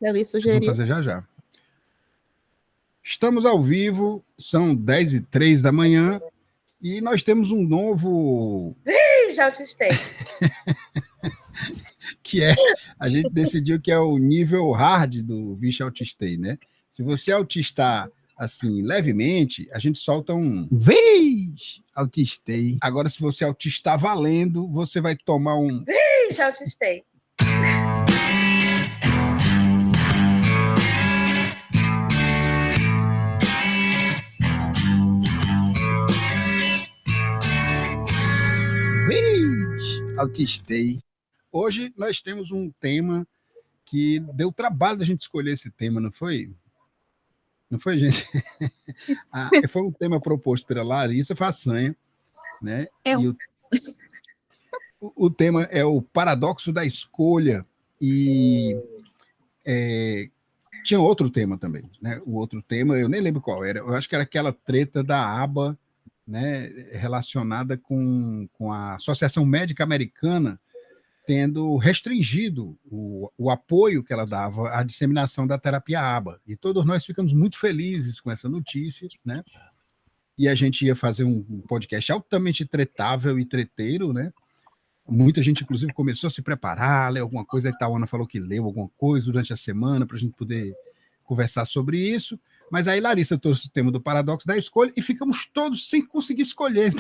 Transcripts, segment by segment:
Ele Vamos sugeriu. fazer já já. Estamos ao vivo, são 10h03 da manhã e nós temos um novo... Já autistei. Que é, a gente decidiu que é o nível hard do Vixe Autistei, né? Se você autistar assim, levemente, a gente solta um Vixe Autistei. Agora, se você autistar valendo, você vai tomar um Já autistei. Vixe Autistei. Hoje nós temos um tema que deu trabalho da gente escolher esse tema, não foi? Não foi, gente? Foi um tema proposto pela Larissa Façanha, né? E o tema é o paradoxo da escolha. E tinha outro tema também, né? O outro tema, eu nem lembro qual era, eu acho que era aquela treta da aba, né? Relacionada com a Associação Médica Americana tendo restringido o apoio que ela dava à disseminação da terapia ABA. E todos nós ficamos muito felizes com essa notícia, né? E a gente ia fazer um podcast altamente tretável e treteiro, né? Muita gente, inclusive, começou a se preparar, ler alguma coisa, a Itaúna falou que leu alguma coisa durante a semana para a gente poder conversar sobre isso. Mas aí Larissa trouxe o tema do paradoxo da escolha e ficamos todos sem conseguir escolher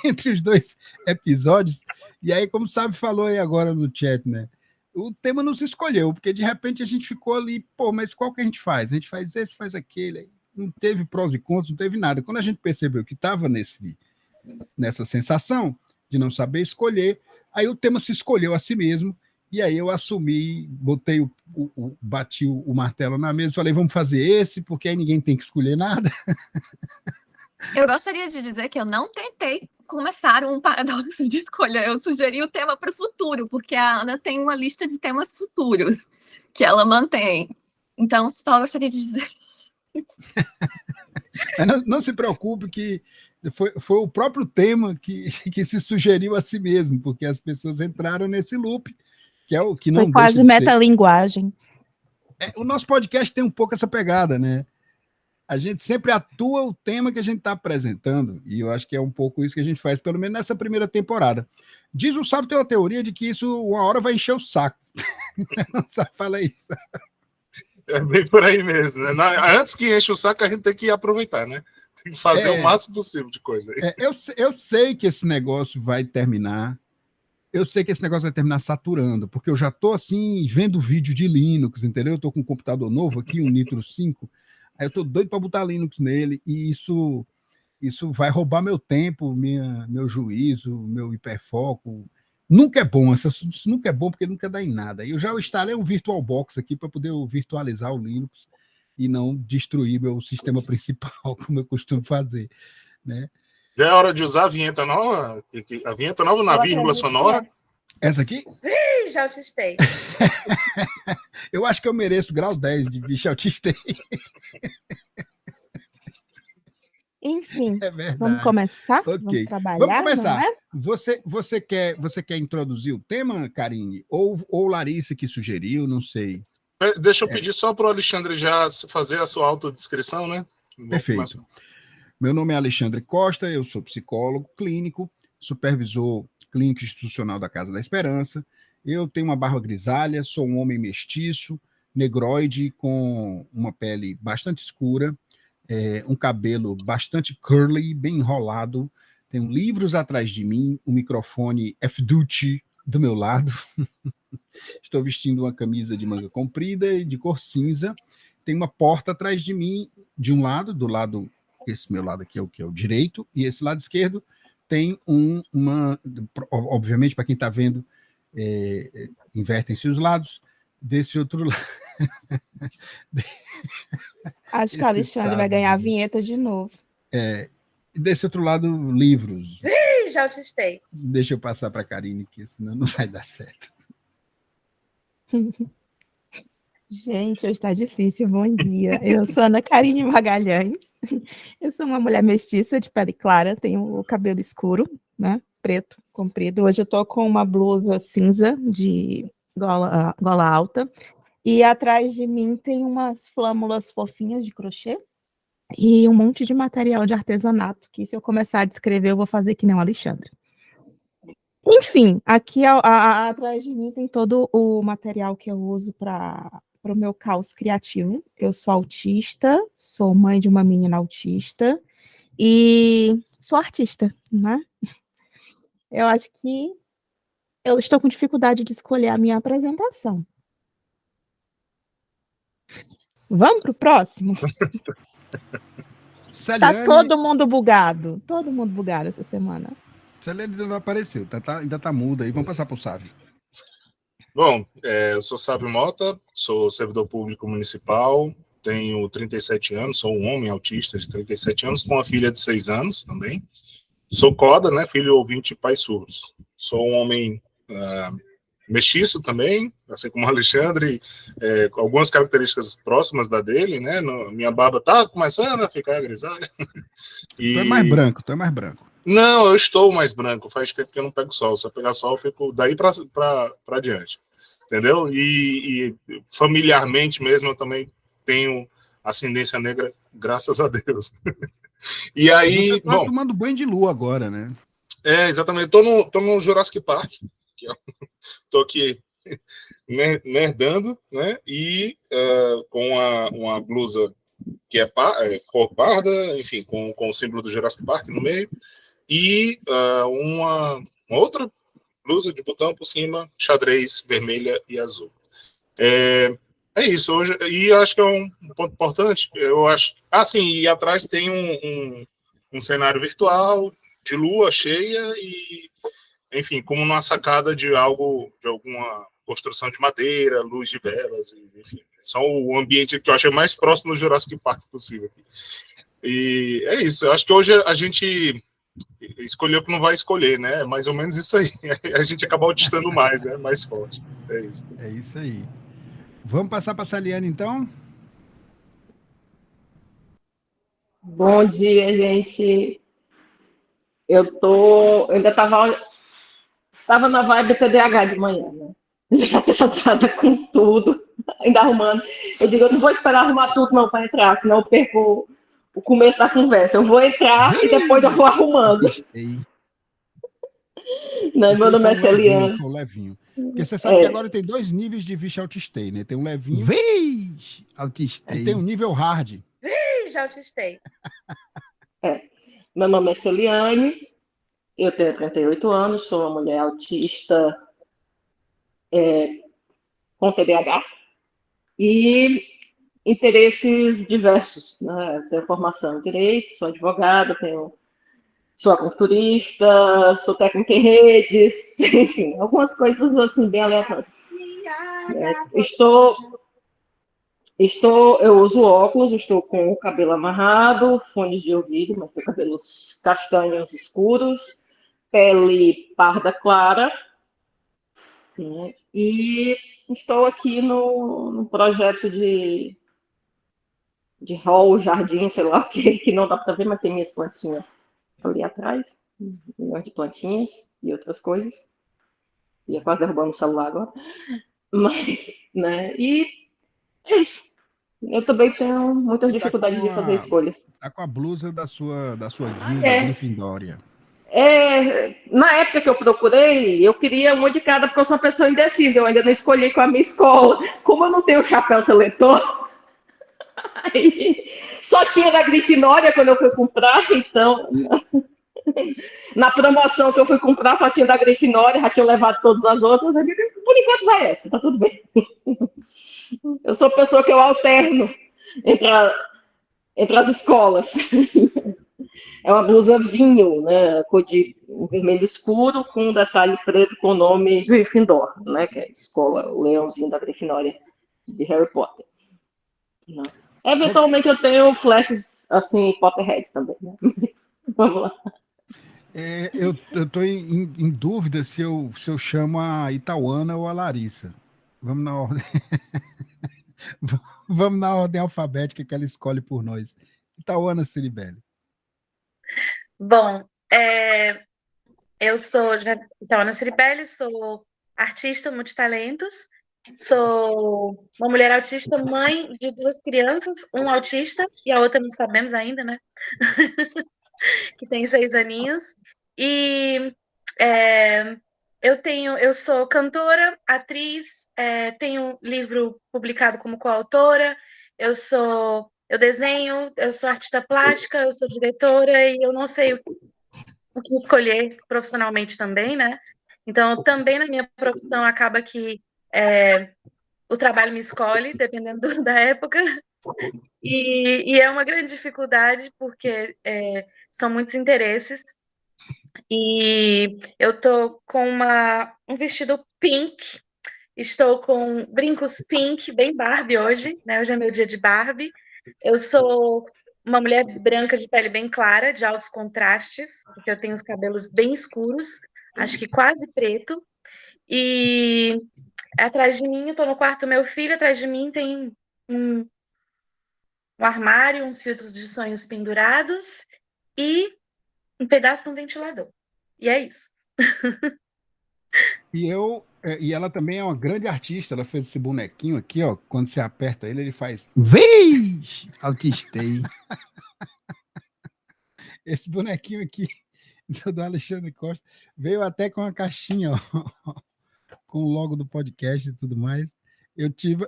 entre os dois episódios. E aí, como sabe, falou aí agora no chat, né? O tema não se escolheu, porque de repente a gente ficou ali, pô, mas qual que a gente faz? A gente faz esse, faz aquele. Não teve prós e contras, não teve nada. Quando a gente percebeu que estava nessa sensação de não saber escolher, aí o tema se escolheu a si mesmo, e aí eu assumi, botei bati o martelo na mesa e falei, vamos fazer esse, porque aí ninguém tem que escolher nada. Eu gostaria de dizer que eu não tentei começar um paradoxo de escolha. Eu sugeri o tema para o futuro, porque a Ana tem uma lista de temas futuros que ela mantém. Então, só gostaria de dizer. Mas não se preocupe que foi o próprio tema que se sugeriu a si mesmo, porque as pessoas entraram nesse loop, que é o que não foi quase metalinguagem. O nosso podcast tem um pouco essa pegada, né? A gente sempre atua o tema que a gente está apresentando, e eu acho que é um pouco isso que a gente faz, pelo menos nessa primeira temporada. Diz o Sábio tem uma teoria de que isso uma hora vai encher o saco. Não sabe, fala isso. É bem por aí mesmo. Né? Antes que enche o saco, a gente tem que aproveitar, né? Tem que fazer o máximo possível de coisa. Eu sei que esse negócio vai terminar. Eu sei que esse negócio vai terminar saturando, porque eu já estou assim, vendo vídeo de Linux, entendeu? Eu estou com um computador novo aqui, um Nitro 5. Aí eu tô doido para botar Linux nele, e isso vai roubar meu tempo, meu juízo, meu hiperfoco. Nunca é bom, isso nunca é bom, porque nunca dá em nada. Eu já instalei um VirtualBox aqui para poder virtualizar o Linux e não destruir meu sistema principal, como eu costumo fazer, né? Já é hora de usar a vinheta nova? A vinheta nova na vírgula sonora? Essa aqui? Já autistei. Eu acho que eu mereço grau 10 de bicho autistei. Enfim, vamos começar? Okay. Vamos trabalhar? Vamos começar. Não é? Você quer introduzir o tema, Karine? Ou Larissa que sugeriu, não sei. Deixa eu pedir só para o Alexandre já fazer a sua autodescrição, né? Perfeito. Meu nome é Alexandre Costa, eu sou psicólogo clínico, supervisor clínico institucional da Casa da Esperança. Eu tenho uma barba grisalha, sou um homem mestiço, negroide, com uma pele bastante escura, um cabelo bastante curly, bem enrolado. Tenho livros atrás de mim, um microfone F-Duty do meu lado. Estou vestindo uma camisa de manga comprida e de cor cinza. Tem uma porta atrás de mim, de um lado, do lado, esse meu lado aqui é o direito, e esse lado esquerdo tem obviamente, para quem está vendo, invertem-se os lados, desse outro lado. Acho que o Alexandre vai ganhar a vinheta de novo. Desse outro lado, livros. Já autistei. Deixa eu passar para a Karine, que senão não vai dar certo. Gente, hoje está difícil. Bom dia. Eu sou Ana Karine Magalhães. Eu sou uma mulher mestiça de pele clara, tenho o cabelo escuro, né? Preto, comprido. Hoje eu tô com uma blusa cinza de gola alta. E atrás de mim tem umas flâmulas fofinhas de crochê e um monte de material de artesanato, que se eu começar a descrever, eu vou fazer que nem o Alexandre. Enfim, aqui atrás de mim tem todo o material que eu uso para o meu caos criativo. Eu sou autista, sou mãe de uma menina autista e sou artista, né? Eu acho que eu estou com dificuldade de escolher a minha apresentação. Vamos para o próximo? Celiane, Tá todo mundo bugado essa semana. Celiane ainda não apareceu, ainda tá muda aí. Vamos passar para o Sávio. Bom, eu sou Sávio Mota, sou servidor público municipal, tenho 37 anos, sou um homem autista de 37 anos, com uma filha de 6 anos também. Sou coda, né, filho ouvinte e pai surdos. Sou um homem mestiço também, assim como o Alexandre, com algumas características próximas da dele, né? Minha barba tá começando a ficar grisalha. Tu é mais branco, Não, eu estou mais branco, faz tempo que eu não pego sol. Se eu pegar sol, eu fico daí para diante, entendeu? E familiarmente mesmo, eu também tenho ascendência negra, graças a Deus. E aí, você tá tomando banho de lua agora, né? Exatamente. Tô no Jurassic Park, tô aqui nerdando, né? E com uma blusa que é cor parda, enfim, com o símbolo do Jurassic Park no meio, e uma outra blusa de botão por cima, xadrez vermelha e azul. É isso hoje, e acho que é um ponto importante. Eu acho. Sim, e atrás tem um cenário virtual de lua cheia e, enfim, como numa sacada de alguma construção de madeira, luz de velas, enfim, só o ambiente que eu achei mais próximo do Jurassic Park possível. E é isso. Eu acho que hoje a gente escolheu que não vai escolher, né? É mais ou menos isso aí. A gente acaba autistando mais, né? Mais forte. É isso. É isso aí. Vamos passar para a Celiane, então? Bom dia, gente. Eu ainda estava na vibe TDAH de manhã, né? Atrasada com tudo, ainda arrumando. Eu digo, eu não vou esperar arrumar tudo não para entrar, senão eu perco o começo da conversa. Eu vou entrar e depois eu vou arrumando. Não, meu nome é Celiane. Foi o levinho. Porque você sabe que agora tem 2 níveis de vixe autistei, né? Tem um levinho. Vixe autistei. Tem um nível hard. Já autistei. Meu nome é Celiane, eu tenho 38 anos, sou uma mulher autista com TDAH e interesses diversos, né? Tenho formação em Direito, sou advogada, sou aculturista, sou técnica em redes, enfim, algumas coisas assim bem aleatórias. Eu uso óculos, estou com o cabelo amarrado, fones de ouvido, mas tenho cabelos castanhos escuros, pele parda clara, né? E estou aqui no projeto de hall, jardim, sei lá o que não dá para ver, mas tem minhas plantinhas ali atrás, milhões de plantinhas e outras coisas. Ia quase derrubando o celular agora. Mas, né, e é isso. Eu também tenho muitas dificuldades de fazer escolhas. Tá com a blusa da sua guilda Grifindória. Na época que eu procurei, eu queria uma de cada, porque eu sou uma pessoa indecisa, eu ainda não escolhi com a minha escola. Como eu não tenho chapéu seletor, aí só tinha da Grifinória quando eu fui comprar, então na promoção que eu fui comprar só tinha da Grifinória, já tinha levado todas as outras, eu digo, por enquanto vai essa, tá tudo bem. Eu sou pessoa que eu alterno entre as escolas. É uma blusa vinho, né, cor de vermelho escuro, com um detalhe preto com o nome Gryffindor, né, que é a escola, o leãozinho da Grifinória de Harry Potter. Eventualmente eu tenho flashes, assim, Potterhead também, né? Vamos lá. Eu tô em dúvida se eu chamo a Itauana ou a Larissa. Vamos na ordem. Vamos na ordem alfabética que ela escolhe por nós. Itauana Ciribelli. Bom, eu sou Itauana Ciribelli, sou artista multitalentos. Sou uma mulher autista, mãe de 2 crianças, um autista e a outra não sabemos ainda, né? Que tem 6 aninhos. E eu sou cantora, atriz, tenho livro publicado como coautora, eu desenho, eu sou artista plástica, eu sou diretora e eu não sei o que escolher profissionalmente também, né? Então, também na minha profissão acaba que o trabalho me escolhe, dependendo da época, e é uma grande dificuldade, porque são muitos interesses, e eu estou com um vestido pink, estou com brincos pink, bem Barbie hoje, né? Hoje é meu dia de Barbie. Eu sou uma mulher branca de pele bem clara, de altos contrastes, porque eu tenho os cabelos bem escuros, acho que quase preto, e atrás de mim, eu estou no quarto do meu filho, atrás de mim tem um armário, uns filtros de sonhos pendurados e um pedaço de um ventilador. E é isso. E ela também é uma grande artista. Ela fez esse bonequinho aqui, ó. Quando você aperta ele faz vez! Autistei. Esse bonequinho aqui do Alexandre Costa veio até com uma caixinha, ó, com o logo do podcast e tudo mais.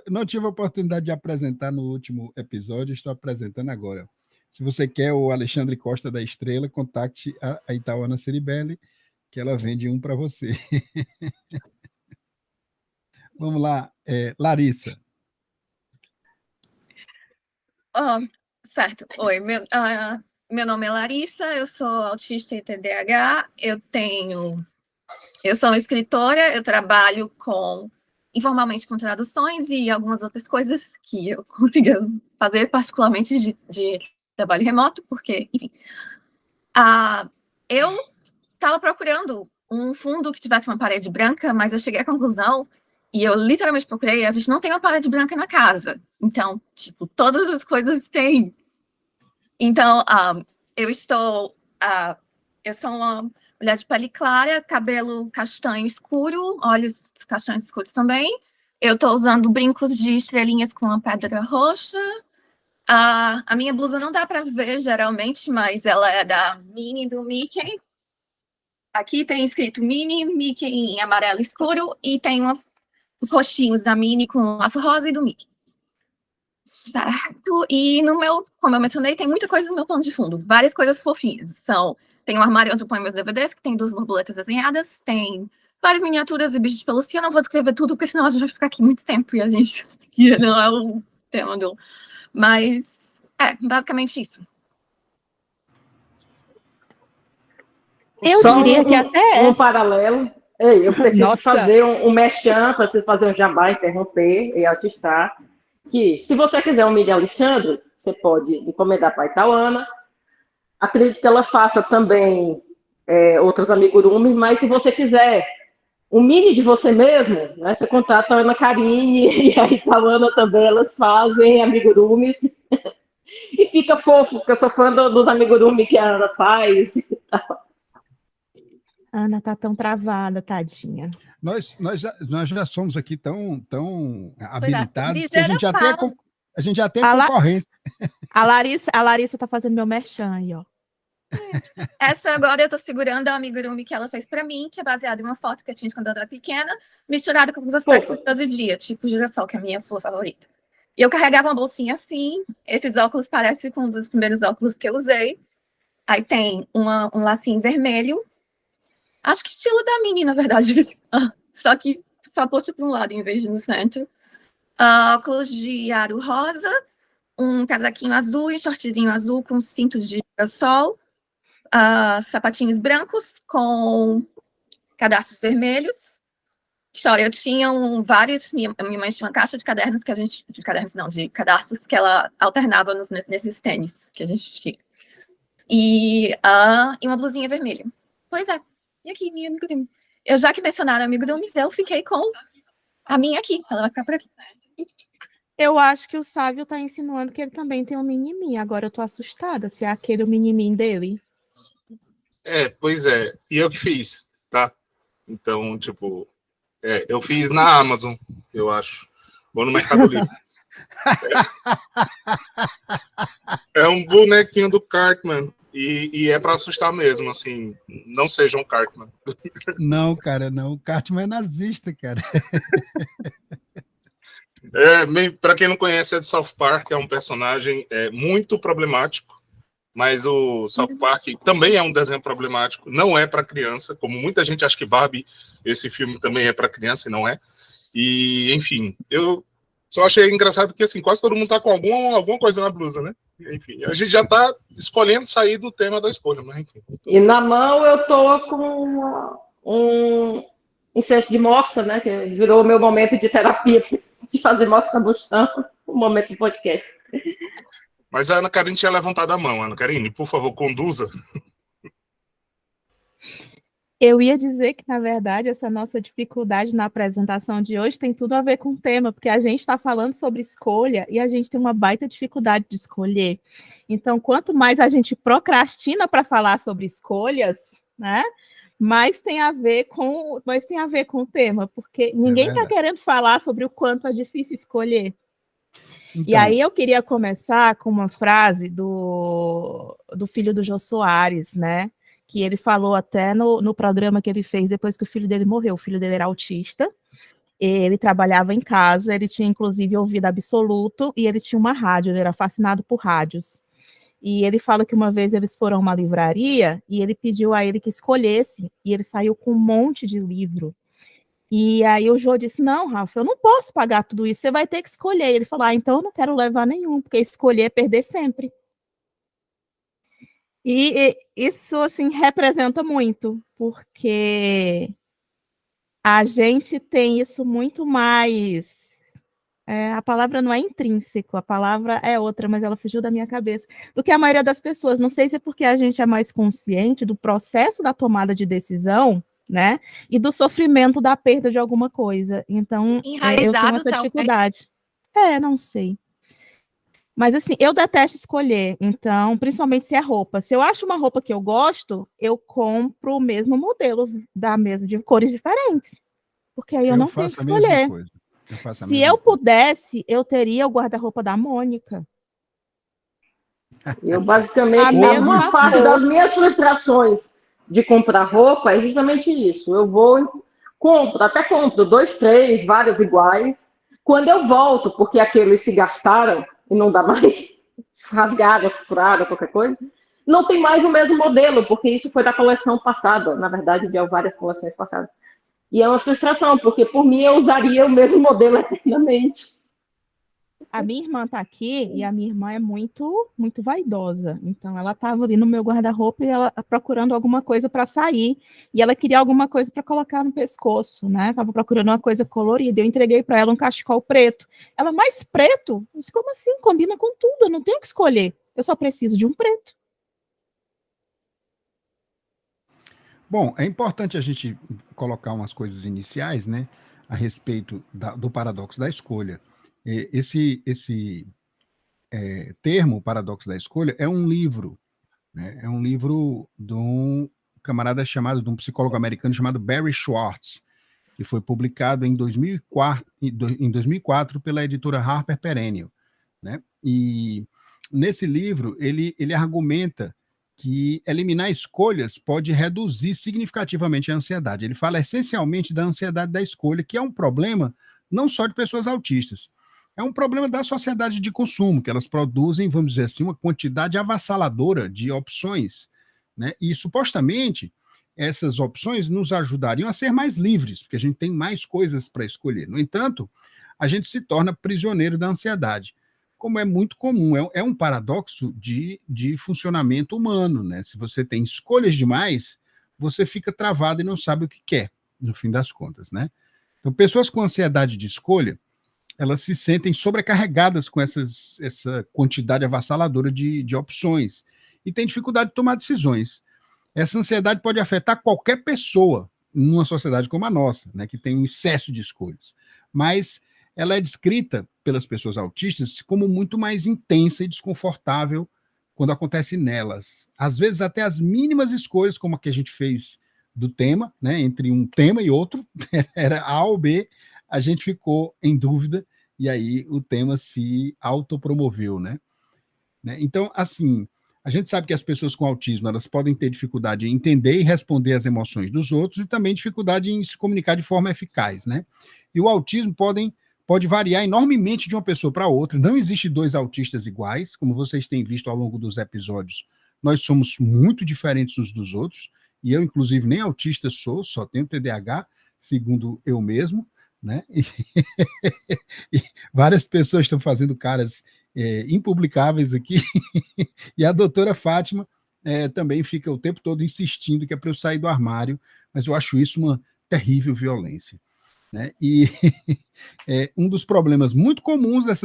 Não tive a oportunidade de apresentar no último episódio, estou apresentando agora. Se você quer o Alexandre Costa da Estrela, contacte a Itauana Ceribelli, que ela vende um para você. Vamos lá, Larissa. Certo. Oi, meu nome é Larissa, eu sou autista e TDAH, eu sou escritora, eu trabalho informalmente com traduções e algumas outras coisas que eu consigo fazer, particularmente de trabalho remoto, porque, enfim. Eu estava procurando um fundo que tivesse uma parede branca, mas eu cheguei à conclusão, e eu literalmente procurei, a gente não tem uma parede branca na casa. Então, tipo, todas as coisas têm. Então, eu sou uma mulher de pele clara, cabelo castanho escuro, olhos castanhos escuros também. Eu estou usando brincos de estrelinhas com uma pedra roxa. A minha blusa não dá para ver, geralmente, mas ela é da Minnie, do Mickey. Aqui tem escrito Minnie, Mickey em amarelo escuro, e tem os rostinhos da Minnie com laço rosa e do Mickey. Certo, e como eu mencionei, tem muita coisa no meu plano de fundo, várias coisas fofinhas. Tem um armário onde eu ponho meus DVDs, que tem 2 borboletas desenhadas, tem várias miniaturas e bichos de pelúcia. Eu não vou descrever tudo, porque senão a gente vai ficar aqui muito tempo e a gente não é o tema do... Mas, basicamente isso. Eu diria que até um paralelo. Ei, eu preciso Nossa. fazer um merchan, preciso fazer um jabá, interromper e atistar. Que, se você quiser um Mini Alexandre, você pode encomendar para a Itauana. Acredito que ela faça também outros amigurumis, mas se você quiser um mini de você mesmo, né, você contata a Ana Karine e a Itauana também, elas fazem amigurumis. E fica fofo, porque eu sou fã dos amigurumis que a Ana faz. Ana tá tão travada, tadinha. Nós já somos aqui tão habilitados que a gente já tem concorrência. A Larissa tá fazendo meu merchan aí, ó. Essa agora eu tô segurando a amigurumi que ela fez pra mim, que é baseada em uma foto que eu tinha quando eu era pequena, misturada com os aspectos de hoje em dia, tipo girassol, que é a minha flor favorita. E eu carregava uma bolsinha assim, esses óculos parecem com um dos primeiros óculos que eu usei. Aí tem um lacinho vermelho, acho que estilo da Minnie, na verdade, só que só posto para um lado em vez de no centro. Óculos de aro rosa, um casaquinho azul e shortzinho azul com cintos de girassol, sapatinhos brancos com cadastros vermelhos. Eu tinha vários, minha mãe tinha uma caixa de cadernos de cadastros que ela alternava nesses tênis que a gente tinha. E uma blusinha vermelha. Pois é. E aqui, minha amigurumi. Já que mencionaram amigurumis, eu fiquei com a minha aqui. Ela vai ficar por aqui. Eu acho que o Sávio tá insinuando que ele também tem um mini-me. Agora eu tô assustada se é aquele mini-me dele. Pois é. E eu que fiz, tá? Então, tipo, Eu fiz na Amazon, eu acho. Ou no Mercado Livre. É um bonequinho do Cartman. E é para assustar mesmo, assim. Não seja um Cartman. Não, cara, não. O Cartman é nazista, cara. Para quem não conhece, é de South Park, é um personagem muito problemático, mas o South Park também é um desenho problemático, não é para criança, como muita gente acha que Barbie, esse filme também é para criança e não é. E, enfim, eu só achei engraçado que assim, quase todo mundo tá com alguma coisa na blusa, né? Enfim, a gente já tá escolhendo sair do tema da escolha, mas enfim. E na mão eu tô com um incenso de moxa, né? Que virou o meu momento de terapia, de fazer moxa no chão, o momento do podcast. Mas a Ana Karine tinha levantado a mão. Ana Karine, por favor, conduza. Eu ia dizer que, na verdade, essa nossa dificuldade na apresentação de hoje tem tudo a ver com o tema, porque a gente está falando sobre escolha e a gente tem uma baita dificuldade de escolher. Então, quanto mais a gente procrastina para falar sobre escolhas, né, mais tem a ver com o tema, porque ninguém está querendo falar sobre o quanto é difícil escolher. Então, e aí eu queria começar com uma frase do filho do Jô Soares, né? Que ele falou até no programa que ele fez depois que o filho dele morreu. O filho dele era autista, ele trabalhava em casa, ele tinha inclusive ouvido absoluto e ele tinha uma rádio, ele era fascinado por rádios. E ele fala que uma vez eles foram a uma livraria e ele pediu a ele que escolhesse e ele saiu com um monte de livro. E aí o Jô disse, não, Rafa, eu não posso pagar tudo isso, você vai ter que escolher. E ele falou, então eu não quero levar nenhum, porque escolher é perder sempre. E isso, assim, representa muito, porque a gente tem isso muito mais... a palavra não é intrínseco, a palavra é outra, mas ela fugiu da minha cabeça, do que a maioria das pessoas. Não sei se é porque a gente é mais consciente do processo da tomada de decisão, né, e do sofrimento da perda de alguma coisa. Então, eu tenho essa dificuldade. Não sei. Mas, assim, eu detesto escolher, então, principalmente se é roupa. Se eu acho uma roupa que eu gosto, eu compro o mesmo modelo, de cores diferentes, porque aí eu não tenho que escolher. Se eu pudesse, eu teria o guarda-roupa da Mônica. Eu, basicamente, uma parte das minhas frustrações de comprar roupa é justamente isso. Eu vou, até compro 2, 3, vários iguais. Quando eu volto, porque aqueles se gastaram e não dá mais, rasgaram, furaram, qualquer coisa, não tem mais o mesmo modelo, porque isso foi da coleção passada, na verdade, de várias coleções passadas. E é uma frustração, porque por mim eu usaria o mesmo modelo eternamente. A minha irmã está aqui e a minha irmã é muito, muito vaidosa. Então, ela estava ali no meu guarda-roupa e ela procurando alguma coisa para sair. E ela queria alguma coisa para colocar no pescoço, né? Estava procurando uma coisa colorida. Eu entreguei para ela um cachecol preto. Ela, mais preto? Eu disse, como assim? Combina com tudo, eu não tenho que escolher. Eu só preciso de um preto. Bom, é importante a gente colocar umas coisas iniciais, né? A respeito do paradoxo da escolha. Esse termo, paradoxo da escolha, é um livro, né? É um livro de um camarada de um psicólogo americano chamado Barry Schwartz, que foi publicado em 2004 pela editora Harper Perennial, né? E nesse livro ele argumenta que eliminar escolhas pode reduzir significativamente a ansiedade. Ele fala essencialmente da ansiedade da escolha, que é um problema não só de pessoas autistas, é um problema da sociedade de consumo, que elas produzem, vamos dizer assim, uma quantidade avassaladora de opções, né? E, supostamente, essas opções nos ajudariam a ser mais livres, porque a gente tem mais coisas para escolher. No entanto, a gente se torna prisioneiro da ansiedade, como é muito comum. É um paradoxo de funcionamento humano, né? Se você tem escolhas demais, você fica travado e não sabe o que quer, no fim das contas, né? Então, pessoas com ansiedade de escolha, elas se sentem sobrecarregadas com essa quantidade avassaladora de opções e têm dificuldade de tomar decisões. Essa ansiedade pode afetar qualquer pessoa numa sociedade como a nossa, né, que tem um excesso de escolhas. Mas ela é descrita pelas pessoas autistas como muito mais intensa e desconfortável quando acontece nelas. Às vezes até as mínimas escolhas, como a que a gente fez do tema, né, entre um tema e outro, era A ou B, a gente ficou em dúvida, e aí o tema se autopromoveu, né? Então, assim, a gente sabe que as pessoas com autismo, elas podem ter dificuldade em entender e responder às emoções dos outros, e também dificuldade em se comunicar de forma eficaz, né? E o autismo pode variar enormemente de uma pessoa para outra, não existe dois autistas iguais, como vocês têm visto ao longo dos episódios, nós somos muito diferentes uns dos outros, e eu, inclusive, nem autista sou, só tenho TDAH, segundo eu mesmo, né? E várias pessoas estão fazendo caras impublicáveis aqui, e a doutora Fátima também fica o tempo todo insistindo que é para eu sair do armário, mas eu acho isso uma terrível violência, né? E um dos problemas muito comuns das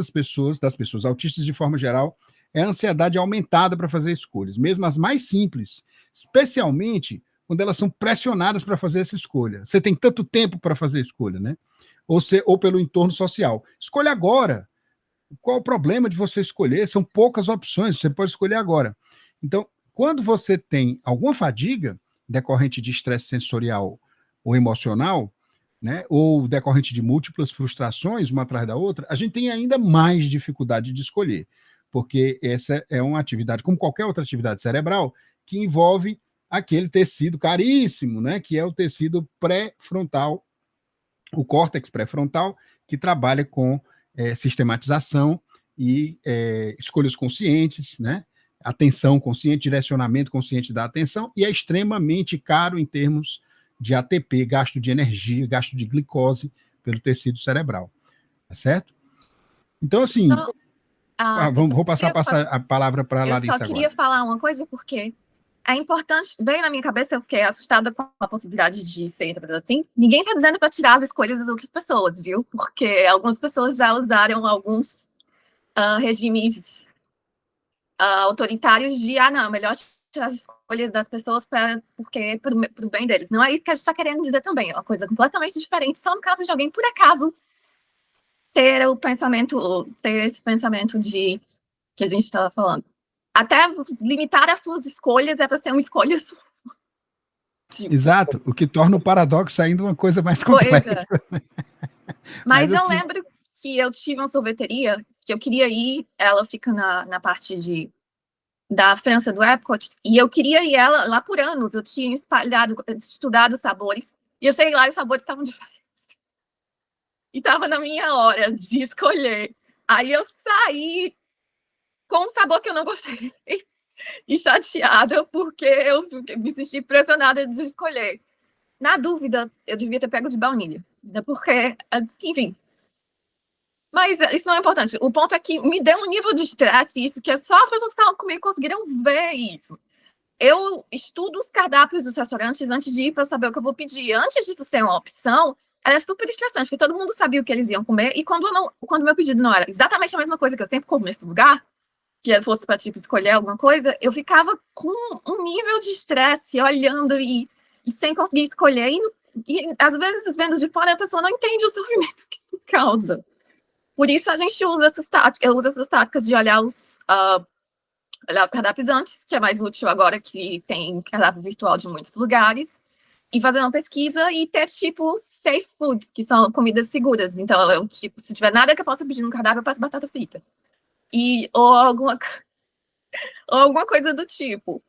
pessoas autistas de forma geral, é a ansiedade aumentada para fazer escolhas, mesmo as mais simples, especialmente quando elas são pressionadas para fazer essa escolha. Você tem tanto tempo para fazer a escolha, né? Ou pelo entorno social. Escolha agora. Qual o problema de você escolher? São poucas opções, você pode escolher agora. Então, quando você tem alguma fadiga decorrente de estresse sensorial ou emocional, né, ou decorrente de múltiplas frustrações, uma atrás da outra, a gente tem ainda mais dificuldade de escolher, porque essa é uma atividade, como qualquer outra atividade cerebral, que envolve aquele tecido caríssimo, né, que é o tecido pré-frontal, o córtex pré-frontal, que trabalha com sistematização e escolhas conscientes, né? Atenção consciente, direcionamento consciente da atenção, e é extremamente caro em termos de ATP, gasto de energia, gasto de glicose pelo tecido cerebral, tá certo? Então, assim, vou passar a palavra para a Larissa agora. Eu só queria falar uma coisa, porque é importante, veio na minha cabeça, eu fiquei assustada com a possibilidade de ser interpretada assim. Ninguém está dizendo para tirar as escolhas das outras pessoas, viu? Porque algumas pessoas já usaram alguns regimes autoritários de, não, melhor tirar as escolhas das pessoas porque para o bem deles. Não é isso que a gente está querendo dizer também, é uma coisa completamente diferente, só no caso de alguém, por acaso, ter esse pensamento de que a gente estava falando. Até limitar as suas escolhas é para ser uma escolha sua. Tipo. Exato, o que torna o paradoxo ainda uma coisa mais complexa. Mas eu lembro que eu tive uma sorveteria que eu queria ir, ela fica na parte da França, do Epcot, e eu queria ir ela lá por anos, eu tinha estudado sabores, e eu cheguei lá e os sabores estavam diferentes. E estava na minha hora de escolher. Aí eu saí com um sabor que eu não gostei. E chateada, porque eu me senti pressionada de escolher. Na dúvida, eu devia ter pego de baunilha. Porque, enfim. Mas isso não é importante. O ponto é que me deu um nível de estresse, isso, que só as pessoas que estavam comigo conseguiram ver isso. Eu estudo os cardápios dos restaurantes antes de ir para saber o que eu vou pedir. Antes disso ser uma opção, era super estressante, porque todo mundo sabia o que eles iam comer, e quando meu pedido não era exatamente a mesma coisa que eu sempre como nesse lugar, que fosse para, tipo, escolher alguma coisa, eu ficava com um nível de estresse, olhando e sem conseguir escolher, e às vezes, vendo de fora, a pessoa não entende o sofrimento que isso causa. Por isso, a gente usa essas táticas, eu uso essas táticas de olhar os cardápios antes, que é mais útil agora que tem cardápio virtual de muitos lugares, e fazer uma pesquisa e ter, tipo, safe foods, que são comidas seguras. Então, eu, tipo, se tiver nada que eu possa pedir no cardápio, eu peço batata frita. Ou alguma coisa do tipo.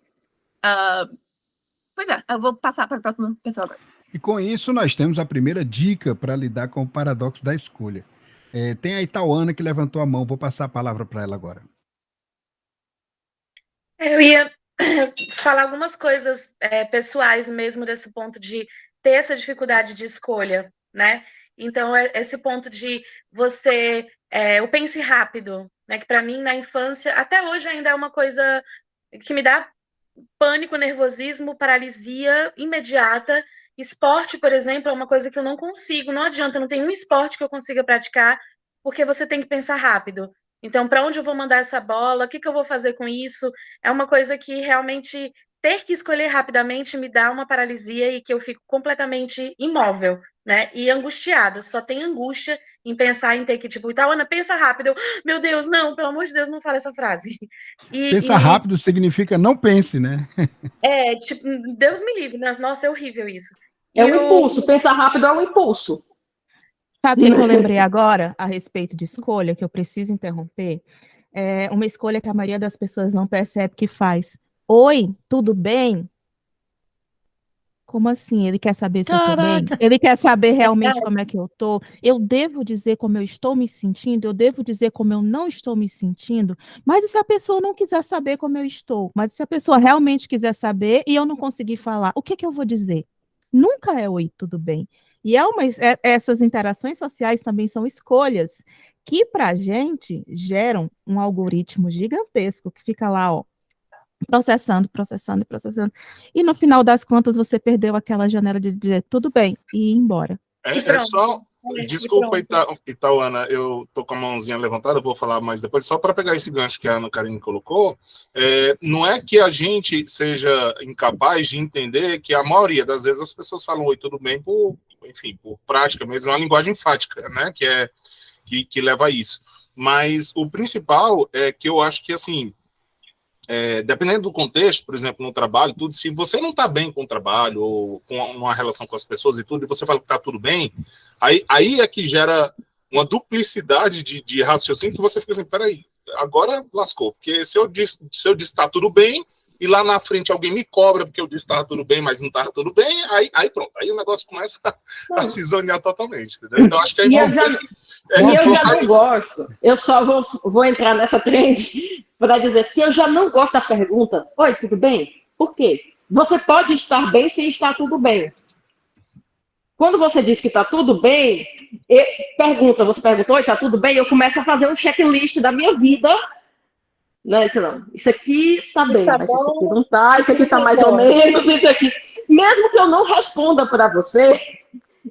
Pois é, eu vou passar para a próxima pessoa agora. E com isso, nós temos a primeira dica para lidar com o paradoxo da escolha. Tem a Itauana que levantou a mão, vou passar a palavra para ela agora. Eu ia falar algumas coisas pessoais mesmo desse ponto de ter essa dificuldade de escolha, né? Então, esse ponto de você... o pense rápido, né? Que para mim, na infância, até hoje ainda é uma coisa que me dá pânico, nervosismo, paralisia imediata. Esporte, por exemplo, é uma coisa que eu não consigo, não adianta, não tem um esporte que eu consiga praticar, porque você tem que pensar rápido. Então, para onde eu vou mandar essa bola? O que eu vou fazer com isso? É uma coisa que realmente ter que escolher rapidamente me dá uma paralisia e que eu fico completamente imóvel, né? E angustiada, só tem angústia em pensar em ter que, tipo, Ana, pensa rápido. Eu, meu Deus, não, pelo amor de Deus, não fala essa frase. Pensa rápido significa não pense, né? Tipo, Deus me livre, né? Nossa, é horrível isso. É um impulso, pensar rápido é um impulso. Sabe o que eu lembrei agora a respeito de escolha, que eu preciso interromper? É uma escolha que a maioria das pessoas não percebe que faz. Oi, tudo bem? Como assim? Ele quer saber se eu tô bem? Caraca! Ele quer saber realmente como é que eu tô? Eu devo dizer como eu estou me sentindo? Eu devo dizer como eu não estou me sentindo? Mas e se a pessoa não quiser saber como eu estou? Mas e se a pessoa realmente quiser saber e eu não conseguir falar? O que que eu vou dizer? Nunca é oi, tudo bem. E essas interações sociais também são escolhas que, para a gente, geram um algoritmo gigantesco que fica lá, ó, processando, processando, processando. E no final das contas, você perdeu aquela janela de dizer tudo bem e ir embora. É só. Desculpa, Itauana, eu tô com a mãozinha levantada, vou falar mais depois, só para pegar esse gancho que a Ana Karine colocou. Não é que a gente seja incapaz de entender que a maioria das vezes as pessoas falam oi, tudo bem, por prática mesmo, é uma linguagem enfática, né? Que leva a isso. Mas o principal é que eu acho que, assim, dependendo do contexto, por exemplo, no trabalho, tudo, se você não está bem com o trabalho ou com uma relação com as pessoas e tudo, e você fala que está tudo bem, aí é que gera uma duplicidade de raciocínio que você fica assim, peraí, agora lascou, porque se eu disse está tudo bem, e lá na frente alguém me cobra porque eu disse que estava tudo bem, mas não estava tudo bem, aí pronto, aí o negócio começa a se zonear totalmente, entendeu? Então acho que eu já não gosto, eu só vou entrar nessa trend para dizer que eu já não gosto da pergunta, oi, tudo bem? Por quê? Você pode estar bem sem estar tudo bem. Quando você diz que está tudo bem, você pergunta, oi, está tudo bem? Eu começo a fazer um checklist da minha vida. Não, isso aqui está bem, mas isso aqui não está, isso aqui está mais ou menos, isso aqui. Mesmo que eu não responda para você,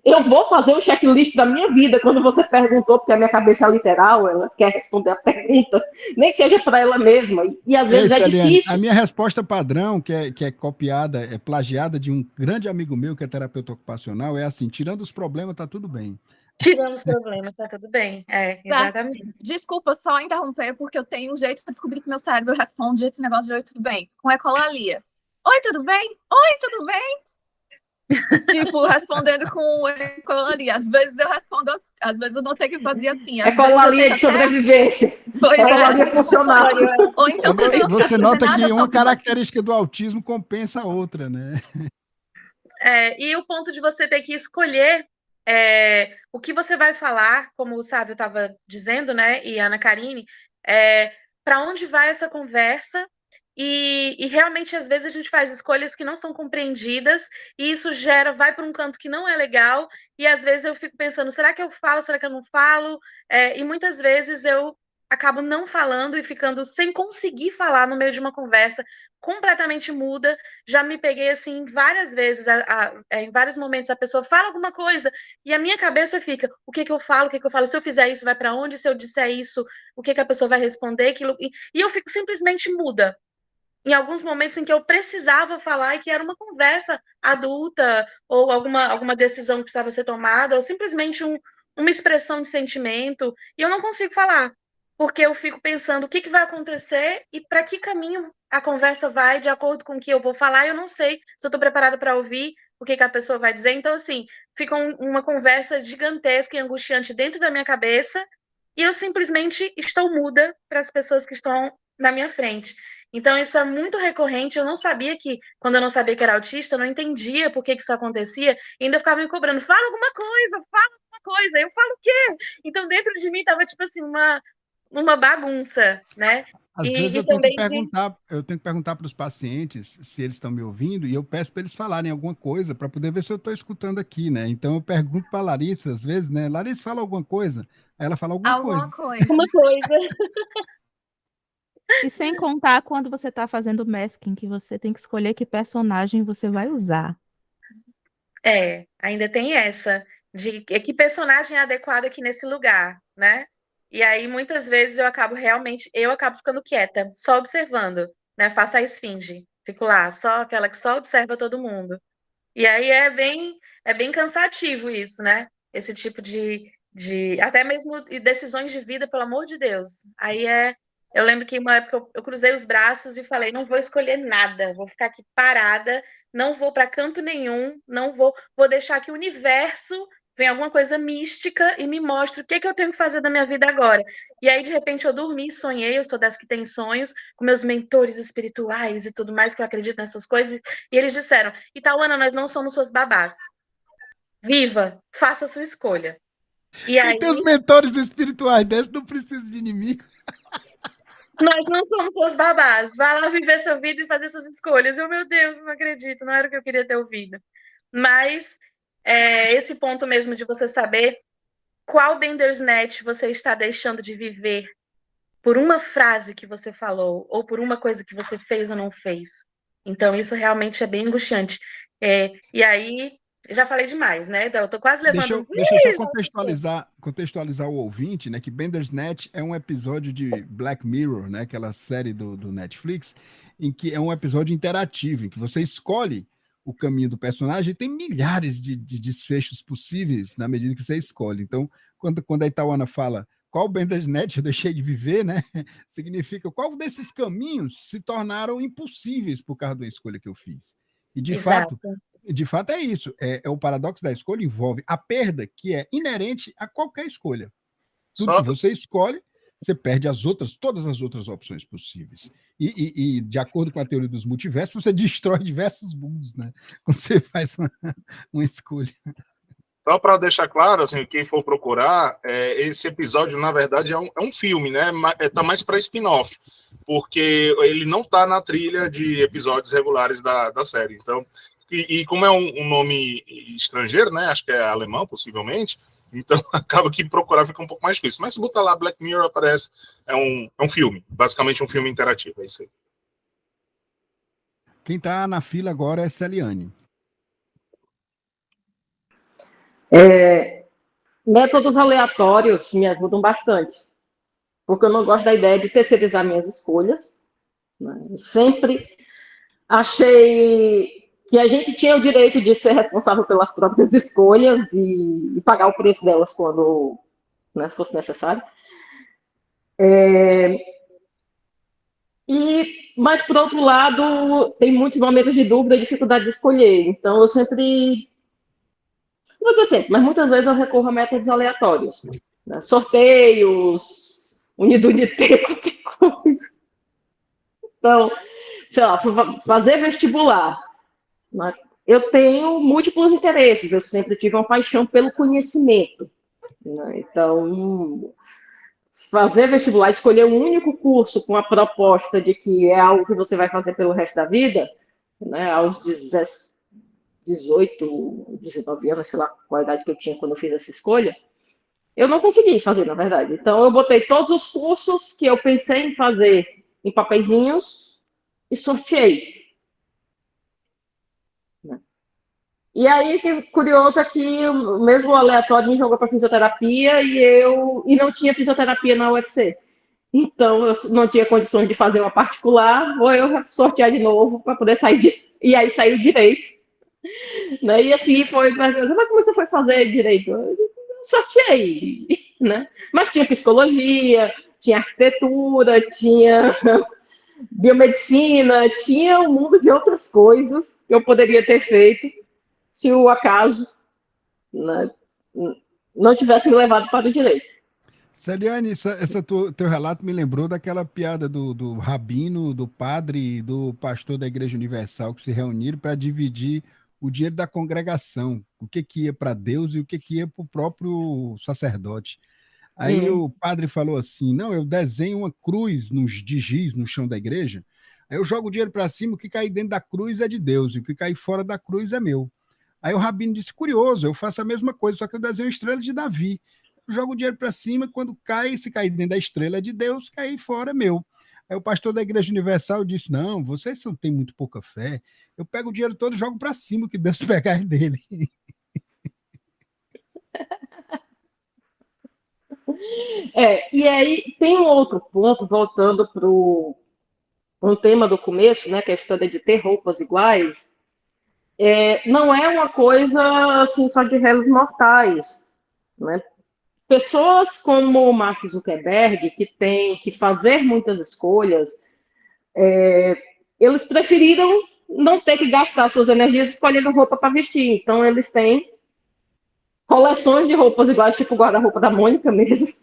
eu vou fazer um checklist da minha vida quando você perguntou, porque a minha cabeça é literal, ela quer responder a pergunta, nem que seja para ela mesma. E às vezes é difícil. A minha resposta padrão, que é copiada, é plagiada de um grande amigo meu, que é terapeuta ocupacional, é assim: tirando os problemas, tá tudo bem. Tirando os problemas, tá tudo bem. Exatamente. Desculpa só interromper, porque eu tenho um jeito de descobrir que meu cérebro responde esse negócio de oi, tudo bem, com ecolalia. Oi, tudo bem? Oi, tudo bem? Tipo, respondendo com ecolalia. Às vezes eu respondo, às vezes eu não tenho que fazer assim. Ecolalia de sobrevivência. Ecolalia funcional. Ou então, você nota que uma característica do autismo compensa a outra, né? E o ponto de você ter que escolher o que você vai falar, como o Sávio estava dizendo, né? E a Ana Karine, para onde vai essa conversa? E realmente, às vezes, a gente faz escolhas que não são compreendidas, e isso vai para um canto que não é legal, e às vezes eu fico pensando, será que eu falo, será que eu não falo? E muitas vezes eu acabo não falando e ficando sem conseguir falar no meio de uma conversa completamente muda. Já me peguei assim várias vezes, em vários momentos a pessoa fala alguma coisa e a minha cabeça fica, o que que eu falo, o que que eu falo, se eu fizer isso vai para onde, se eu disser isso, o que que a pessoa vai responder, e eu fico simplesmente muda. Em alguns momentos em que eu precisava falar e que era uma conversa adulta ou alguma decisão que precisava ser tomada ou simplesmente uma expressão de sentimento, e eu não consigo falar, porque eu fico pensando o que vai acontecer e para que caminho a conversa vai de acordo com o que eu vou falar, eu não sei se eu estou preparada para ouvir o que a pessoa vai dizer. Então, assim, fica uma conversa gigantesca e angustiante dentro da minha cabeça e eu simplesmente estou muda para as pessoas que estão na minha frente. Então, isso é muito recorrente. Eu não sabia quando eu não sabia que era autista, eu não entendia por que isso acontecia, e ainda ficava me cobrando, fala alguma coisa. Eu falo o quê? Então, dentro de mim estava, tipo assim, uma bagunça, né? Às vezes eu tenho que perguntar para os pacientes se eles estão me ouvindo, e eu peço para eles falarem alguma coisa, para poder ver se eu estou escutando aqui, né? Então eu pergunto para a Larissa, às vezes, né? Larissa, fala alguma coisa. Aí ela fala alguma coisa. Uma coisa. E sem contar quando você está fazendo masking, que você tem que escolher que personagem você vai usar. Ainda tem essa, de que personagem é adequado aqui nesse lugar, né? E aí, muitas vezes, eu acabo ficando quieta, só observando, né? Faço a esfinge, fico lá, só aquela que só observa todo mundo. E aí é bem cansativo isso, né? Esse tipo de até mesmo decisões de vida, pelo amor de Deus. Eu lembro que uma época eu cruzei os braços e falei, não vou escolher nada, vou ficar aqui parada, não vou para canto nenhum, não vou deixar que o universo venha alguma coisa mística e me mostre o que eu tenho que fazer da minha vida agora. E aí, de repente, eu dormi e sonhei, eu sou das que tem sonhos, com meus mentores espirituais e tudo mais, que eu acredito nessas coisas, e eles disseram, Itauana, nós não somos suas babás. Viva, faça a sua escolha. E Quem aí, tem os mentores espirituais desses não precisa de inimigo. nós não somos suas babás. Vá lá viver sua vida e fazer suas escolhas. Meu Deus, não acredito, não era o que eu queria ter ouvido. Mas esse ponto mesmo de você saber qual Bandersnatch você está deixando de viver por uma frase que você falou ou por uma coisa que você fez ou não fez. Então, isso realmente é bem angustiante. E aí, já falei demais, né? Então, eu tô quase levando Deixa eu só contextualizar o ouvinte, né? Que Bandersnatch é um episódio de Black Mirror, né? Aquela série do Netflix, em que é um episódio interativo, em que você escolhe o caminho do personagem e tem milhares de desfechos possíveis na medida que você escolhe. Então, quando a Itauana fala qual Bandersnatch eu deixei de viver, né? Significa qual desses caminhos se tornaram impossíveis por causa da escolha que eu fiz. E, de fato é isso. O paradoxo da escolha envolve a perda que é inerente a qualquer escolha. Tudo que você escolhe, você perde todas as outras opções possíveis. E de acordo com a teoria dos multiversos, você destrói diversos mundos, né? Quando você faz uma escolha. Só para deixar claro, assim, quem for procurar, esse episódio, na verdade, é um filme, né? Tá mais para spin-off, porque ele não tá na trilha de episódios regulares da série. Então, e como é um nome estrangeiro, né? Acho que é alemão, possivelmente. Então, acaba que procurar fica um pouco mais difícil. Mas se botar lá Black Mirror, aparece. É um filme. Basicamente um filme interativo. É isso aí. Quem está na fila agora é Celiane. Métodos aleatórios me ajudam bastante, porque eu não gosto da ideia de terceirizar minhas escolhas, né? Eu sempre achei que a gente tinha o direito de ser responsável pelas próprias escolhas e pagar o preço delas quando, né, fosse necessário. Mas, por outro lado, tem muitos momentos de dúvida e dificuldade de escolher. Então, eu sempre... Não vou dizer sempre, mas muitas vezes eu recorro a métodos aleatórios. Né? Sorteios, unidunité, qualquer coisa. Então, sei lá, fazer vestibular. Né? Eu tenho múltiplos interesses, eu sempre tive uma paixão pelo conhecimento. Né? Então, fazer vestibular, escolher um único curso com a proposta de que é algo que você vai fazer pelo resto da vida, né? Aos 18, 19 anos, sei lá qual a idade que eu tinha quando eu fiz essa escolha, eu não consegui fazer, na verdade. Então, eu botei todos os cursos que eu pensei em fazer em papeizinhos e sorteei. E aí, que curioso é que o mesmo aleatório me jogou para fisioterapia e não tinha fisioterapia na UFC. Então, eu não tinha condições de fazer uma particular, vou eu sortear de novo para poder sair e aí saiu direito. Né? E assim foi, mas como você foi fazer direito? Eu sorteei, né? Mas tinha psicologia, tinha arquitetura, tinha biomedicina, tinha um mundo de outras coisas que eu poderia ter feito se o acaso, né, não tivesse me levado para o direito. Celiane, teu relato me lembrou daquela piada do rabino, do padre e do pastor da Igreja Universal que se reuniram para dividir o dinheiro da congregação, o que ia para Deus e o que ia para o próprio sacerdote. Aí o padre falou assim, não, eu desenho uma cruz de giz no chão da igreja, aí eu jogo o dinheiro para cima, o que cair dentro da cruz é de Deus, e o que cair fora da cruz é meu. Aí o rabino disse, curioso, eu faço a mesma coisa, só que eu desenho a estrela de Davi. Eu jogo o dinheiro para cima, quando se cair dentro da estrela é de Deus, cair fora é meu. Aí o pastor da Igreja Universal disse, não, vocês não têm muito pouca fé, eu pego o dinheiro todo e jogo para cima, o que Deus pegar é dele. E aí tem um outro ponto, voltando para um tema do começo, né, que é a história de ter roupas iguais. não é uma coisa assim só de réis mortais, né? Pessoas como o Mark Zuckerberg, que tem que fazer muitas escolhas, eles preferiram não ter que gastar suas energias escolhendo roupa para vestir. Então, eles têm coleções de roupas iguais, tipo o guarda-roupa da Mônica mesmo,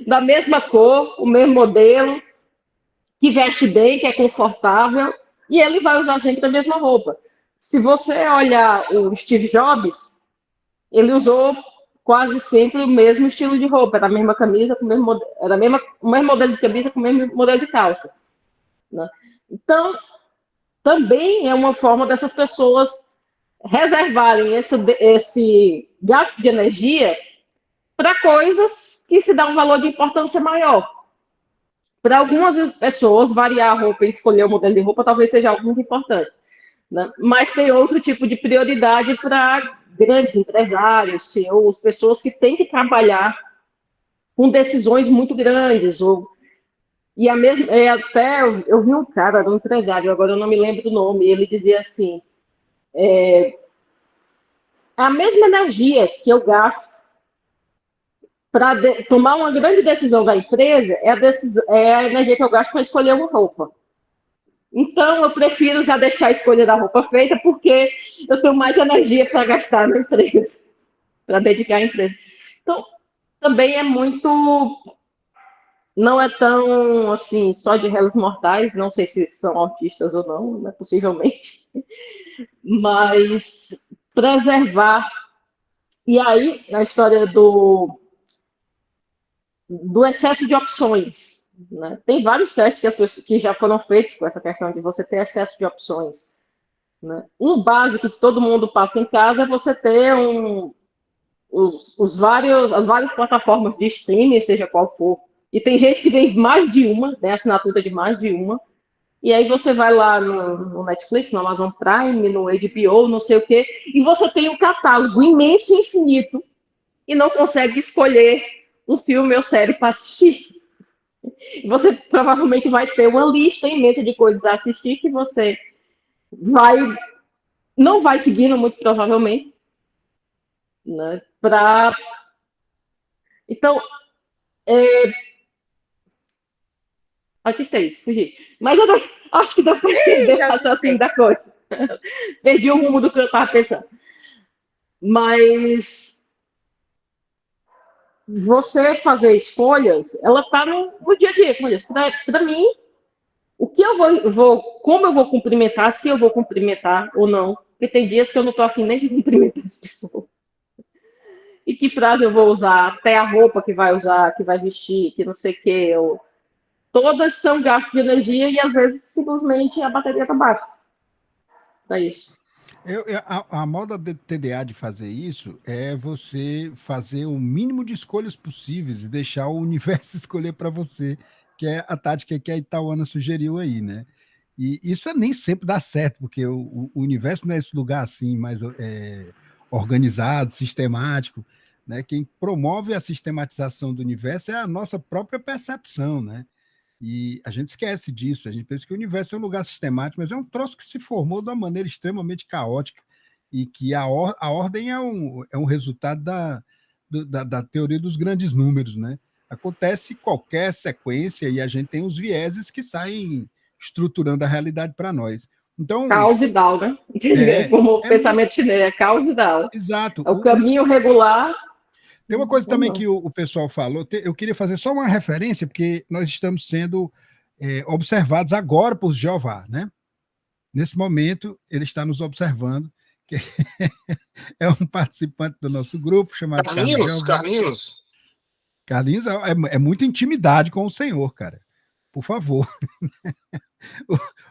da mesma cor, o mesmo modelo, que veste bem, que é confortável, e ele vai usar sempre a mesma roupa. Se você olhar o Steve Jobs, ele usou quase sempre o mesmo estilo de roupa, era a mesma camisa, com o mesmo, era o mesmo modelo de camisa com o mesmo modelo de calça. Né? Então, também é uma forma dessas pessoas reservarem esse gasto de energia para coisas que se dá um valor de importância maior. Para algumas pessoas, variar a roupa e escolher o modelo de roupa talvez seja algo muito importante. Né? Mas tem outro tipo de prioridade para grandes empresários, CEOs, pessoas que têm que trabalhar com decisões muito grandes. E até eu vi um cara, era um empresário, agora eu não me lembro do nome, e ele dizia assim, a mesma energia que eu gasto para tomar uma grande decisão da empresa é a energia que eu gasto para escolher uma roupa. Então, eu prefiro já deixar a escolha da roupa feita, porque eu tenho mais energia para gastar na empresa, para dedicar à empresa. Então, também é muito... Não é tão, assim, só de réis mortais, não sei se são autistas ou não, né, possivelmente, mas preservar. E aí, na história do excesso de opções. Né? Tem vários testes que já foram feitos com essa questão de você ter excesso de opções. Né? Um básico que todo mundo passa em casa é você ter as várias plataformas de streaming, seja qual for. E tem gente que tem mais de uma, né, assinatura de mais de uma. E aí você vai lá no Netflix, no Amazon Prime, no HBO, não sei o quê, e você tem um catálogo imenso e infinito e não consegue escolher um filme ou série para assistir. Você provavelmente vai ter uma lista imensa de coisas a assistir que você não vai seguindo, muito provavelmente. Né, Então, aqui está, fugi. Mas eu acho que deu para entender o raciocínio da coisa. Perdi o rumo do que eu estava pensando. Mas você fazer escolhas, ela está no dia a dia, como eu disse. Para mim, o que como eu vou cumprimentar, se eu vou cumprimentar ou não, porque tem dias que eu não estou afim nem de cumprimentar as pessoas. E que frase eu vou usar, até a roupa que vai usar, que vai vestir, que não sei o quê. Todas são gastos de energia e às vezes simplesmente a bateria está baixa. É isso. A moda do TDA de fazer isso é você fazer o mínimo de escolhas possíveis e deixar o universo escolher para você, que é a tática que a Itauana sugeriu aí, né? E isso nem sempre dá certo, porque o universo não é esse lugar assim, mais organizado, sistemático, né? Quem promove a sistematização do universo é a nossa própria percepção, né? E a gente esquece disso, a gente pensa que o universo é um lugar sistemático, mas é um troço que se formou de uma maneira extremamente caótica e que a ordem é um resultado da teoria dos grandes números, né? Acontece qualquer sequência e a gente tem os vieses que saem estruturando a realidade para nós. Então, causa e Down, né? Como o pensamento chinês, é causa e Down. Exato. É o caminho regular. Tem uma coisa também que o pessoal falou, eu queria fazer só uma referência, porque nós estamos sendo observados agora por Jeová, né? Nesse momento, ele está nos observando, que é um participante do nosso grupo, chamado Carlinhos. Carlinhos é muita intimidade com o Senhor, cara. Por favor.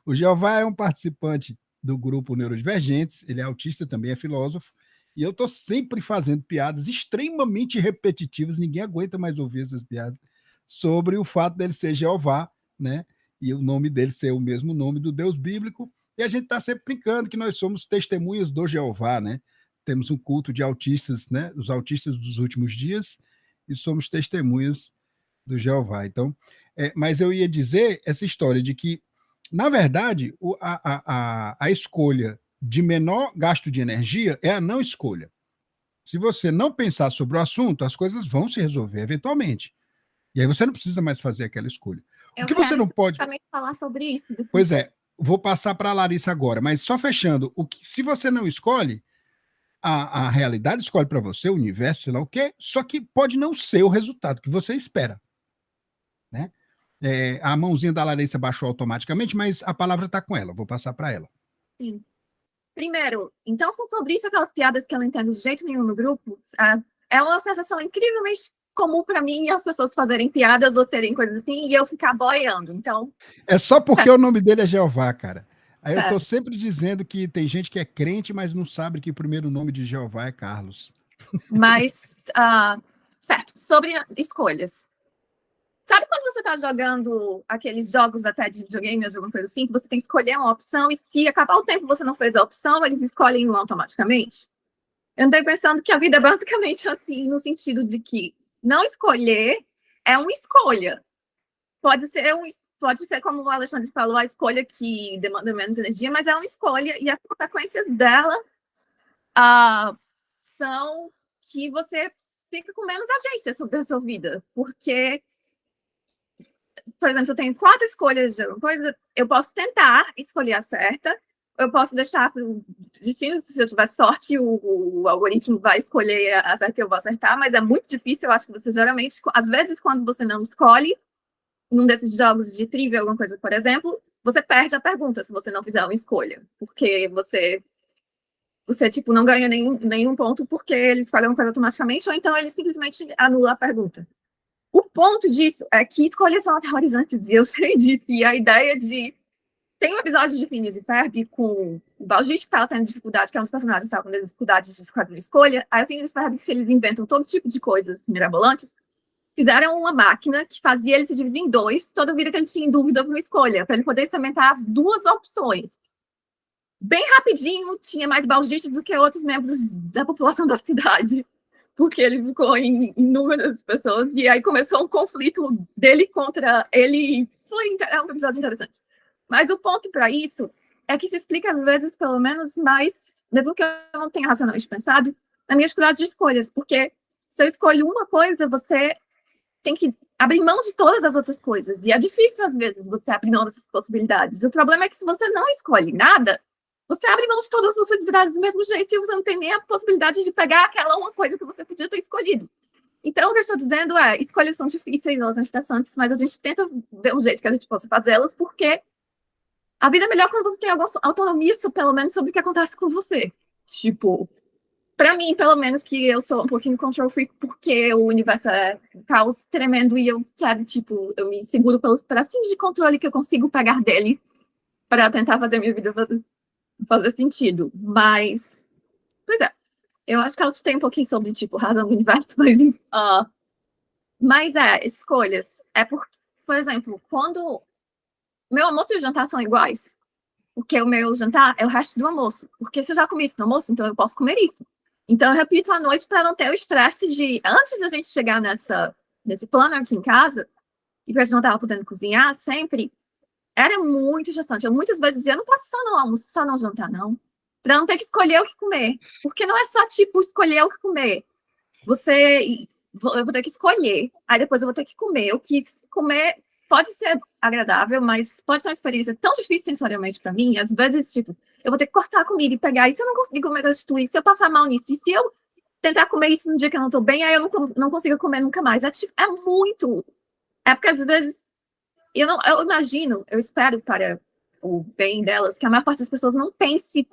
O Jeová é um participante do grupo Neurodivergentes, ele é autista, também é filósofo, e eu estou sempre fazendo piadas extremamente repetitivas, ninguém aguenta mais ouvir essas piadas, sobre o fato dele ser Jeová, né? E o nome dele ser o mesmo nome do Deus bíblico, e a gente está sempre brincando que nós somos testemunhas do Jeová, né? Temos um culto de autistas, né? Os autistas dos últimos dias, e somos testemunhas do Jeová. Então, mas eu ia dizer essa história de que, na verdade, a escolha de menor gasto de energia é a não escolha. Se você não pensar sobre o assunto, as coisas vão se resolver eventualmente. E aí você não precisa mais fazer aquela escolha. O Eu que você quero não pode... especificamente falar sobre isso depois. Pois é, vou passar para a Larissa agora, mas só fechando, se você não escolhe, a realidade escolhe para você, o universo, sei lá o quê, só que pode não ser o resultado que você espera. Né? A mãozinha da Larissa baixou automaticamente, mas a palavra está com ela, vou passar para ela. Sim. Primeiro, então, são sobre isso aquelas piadas que eu não entendo de jeito nenhum no grupo. É uma sensação incrivelmente comum para mim as pessoas fazerem piadas ou terem coisas assim e eu ficar boiando. Então. É só porque o nome dele é Jeová, cara. Aí eu tô Certo. sempre dizendo que tem gente que é crente, mas não sabe que o primeiro nome de Jeová é Carlos. Mas, certo, sobre escolhas. Sabe quando você está jogando aqueles jogos até de videogame ou alguma coisa assim, que você tem que escolher uma opção e se acabar o tempo você não fez a opção, eles escolhem uma automaticamente? Eu andei pensando que a vida é basicamente assim, no sentido de que não escolher é uma escolha. Pode ser, como o Alexandre falou, a escolha que demanda menos energia, mas é uma escolha e as consequências dela são que você fica com menos agência sobre a sua vida, porque, por exemplo, se eu tenho 4 escolhas de alguma coisa, eu posso tentar escolher a certa, eu posso deixar para o destino, se eu tiver sorte, o algoritmo vai escolher a certa e eu vou acertar, mas é muito difícil, eu acho que você geralmente, às vezes, quando você não escolhe, num desses jogos de trivia, alguma coisa, por exemplo, você perde a pergunta se você não fizer uma escolha, porque você tipo, não ganha nenhum ponto porque eles escolhem uma coisa automaticamente, ou então ele simplesmente anula a pergunta. O ponto disso é que escolhas são aterrorizantes, e eu sei disso, e a ideia de... Tem um episódio de Phineas e Ferb com o Baljeet, que estava tendo dificuldade, que é um dos personagens que estava tendo dificuldade de fazer uma escolha, aí o Phineas e Ferb, que eles inventam todo tipo de coisas mirabolantes, fizeram uma máquina que fazia ele se dividir em 2, toda vida que ele tinha dúvida para uma escolha, para ele poder experimentar as 2 opções. Bem rapidinho, tinha mais baldites do que outros membros da população da cidade, porque ele ficou em inúmeras pessoas, e aí começou um conflito dele contra ele. É um episódio interessante. Mas o ponto para isso é que se explica, às vezes, pelo menos mais, mesmo que eu não tenha racionalmente pensado, na minha dificuldade de escolhas, porque se eu escolho uma coisa, você tem que abrir mão de todas as outras coisas, e é difícil, às vezes, você abrir mão dessas possibilidades. O problema é que se você não escolhe nada, você abre mão de todas as possibilidades do mesmo jeito e você não tem nem a possibilidade de pegar aquela uma coisa que você podia ter escolhido. Então, o que eu estou dizendo é, escolhas são difíceis, elas são interessantes, mas a gente tenta ver um jeito que a gente possa fazê-las, porque a vida é melhor quando você tem alguma autonomia, pelo menos, sobre o que acontece com você. Tipo, para mim, pelo menos, que eu sou um pouquinho control freak, porque o universo é um caos tremendo e eu, sabe, tipo, eu me seguro pelos pedacinhos de controle que eu consigo pegar dele para tentar fazer minha vida fazer sentido, mas... Pois é, eu acho que eu tem um pouquinho sobre, tipo, razão do universo, mas escolhas. É por exemplo, quando meu almoço e o jantar são iguais, porque o meu jantar é o resto do almoço, porque se eu já comi isso no almoço, então eu posso comer isso. Então eu repito à noite para não ter o estresse de, antes da gente chegar nesse plano aqui em casa, e porque a gente não estava podendo cozinhar sempre, era muito estressante. Eu muitas vezes dizia, eu não posso só no almoço, só no jantar, não. Para não ter que escolher o que comer. Porque não é só, tipo, escolher o que comer. Eu vou ter que escolher. Aí depois eu vou ter que comer. O que comer pode ser agradável, mas pode ser uma experiência tão difícil sensorialmente para mim. Às vezes, tipo, eu vou ter que cortar a comida e pegar. E se eu não conseguir comer restituir? Se eu passar mal nisso? E se eu tentar comer isso no dia que eu não estou bem, aí eu não consigo comer nunca mais. É muito... É porque às vezes... Eu imagino, eu espero para o bem delas, que a maior parte das pessoas não pense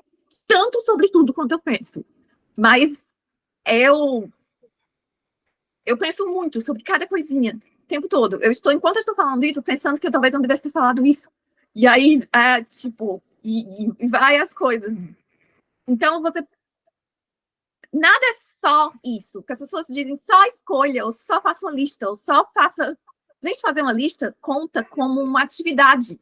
tanto sobre tudo quanto eu penso. Mas eu penso muito sobre cada coisinha, o tempo todo. Enquanto eu estou falando isso, pensando que eu talvez não devesse ter falado isso. E aí, tipo, e vai as coisas. Então, nada é só isso, que as pessoas dizem só escolha, ou só faça uma lista, ou só faça... A gente fazer uma lista conta como uma atividade,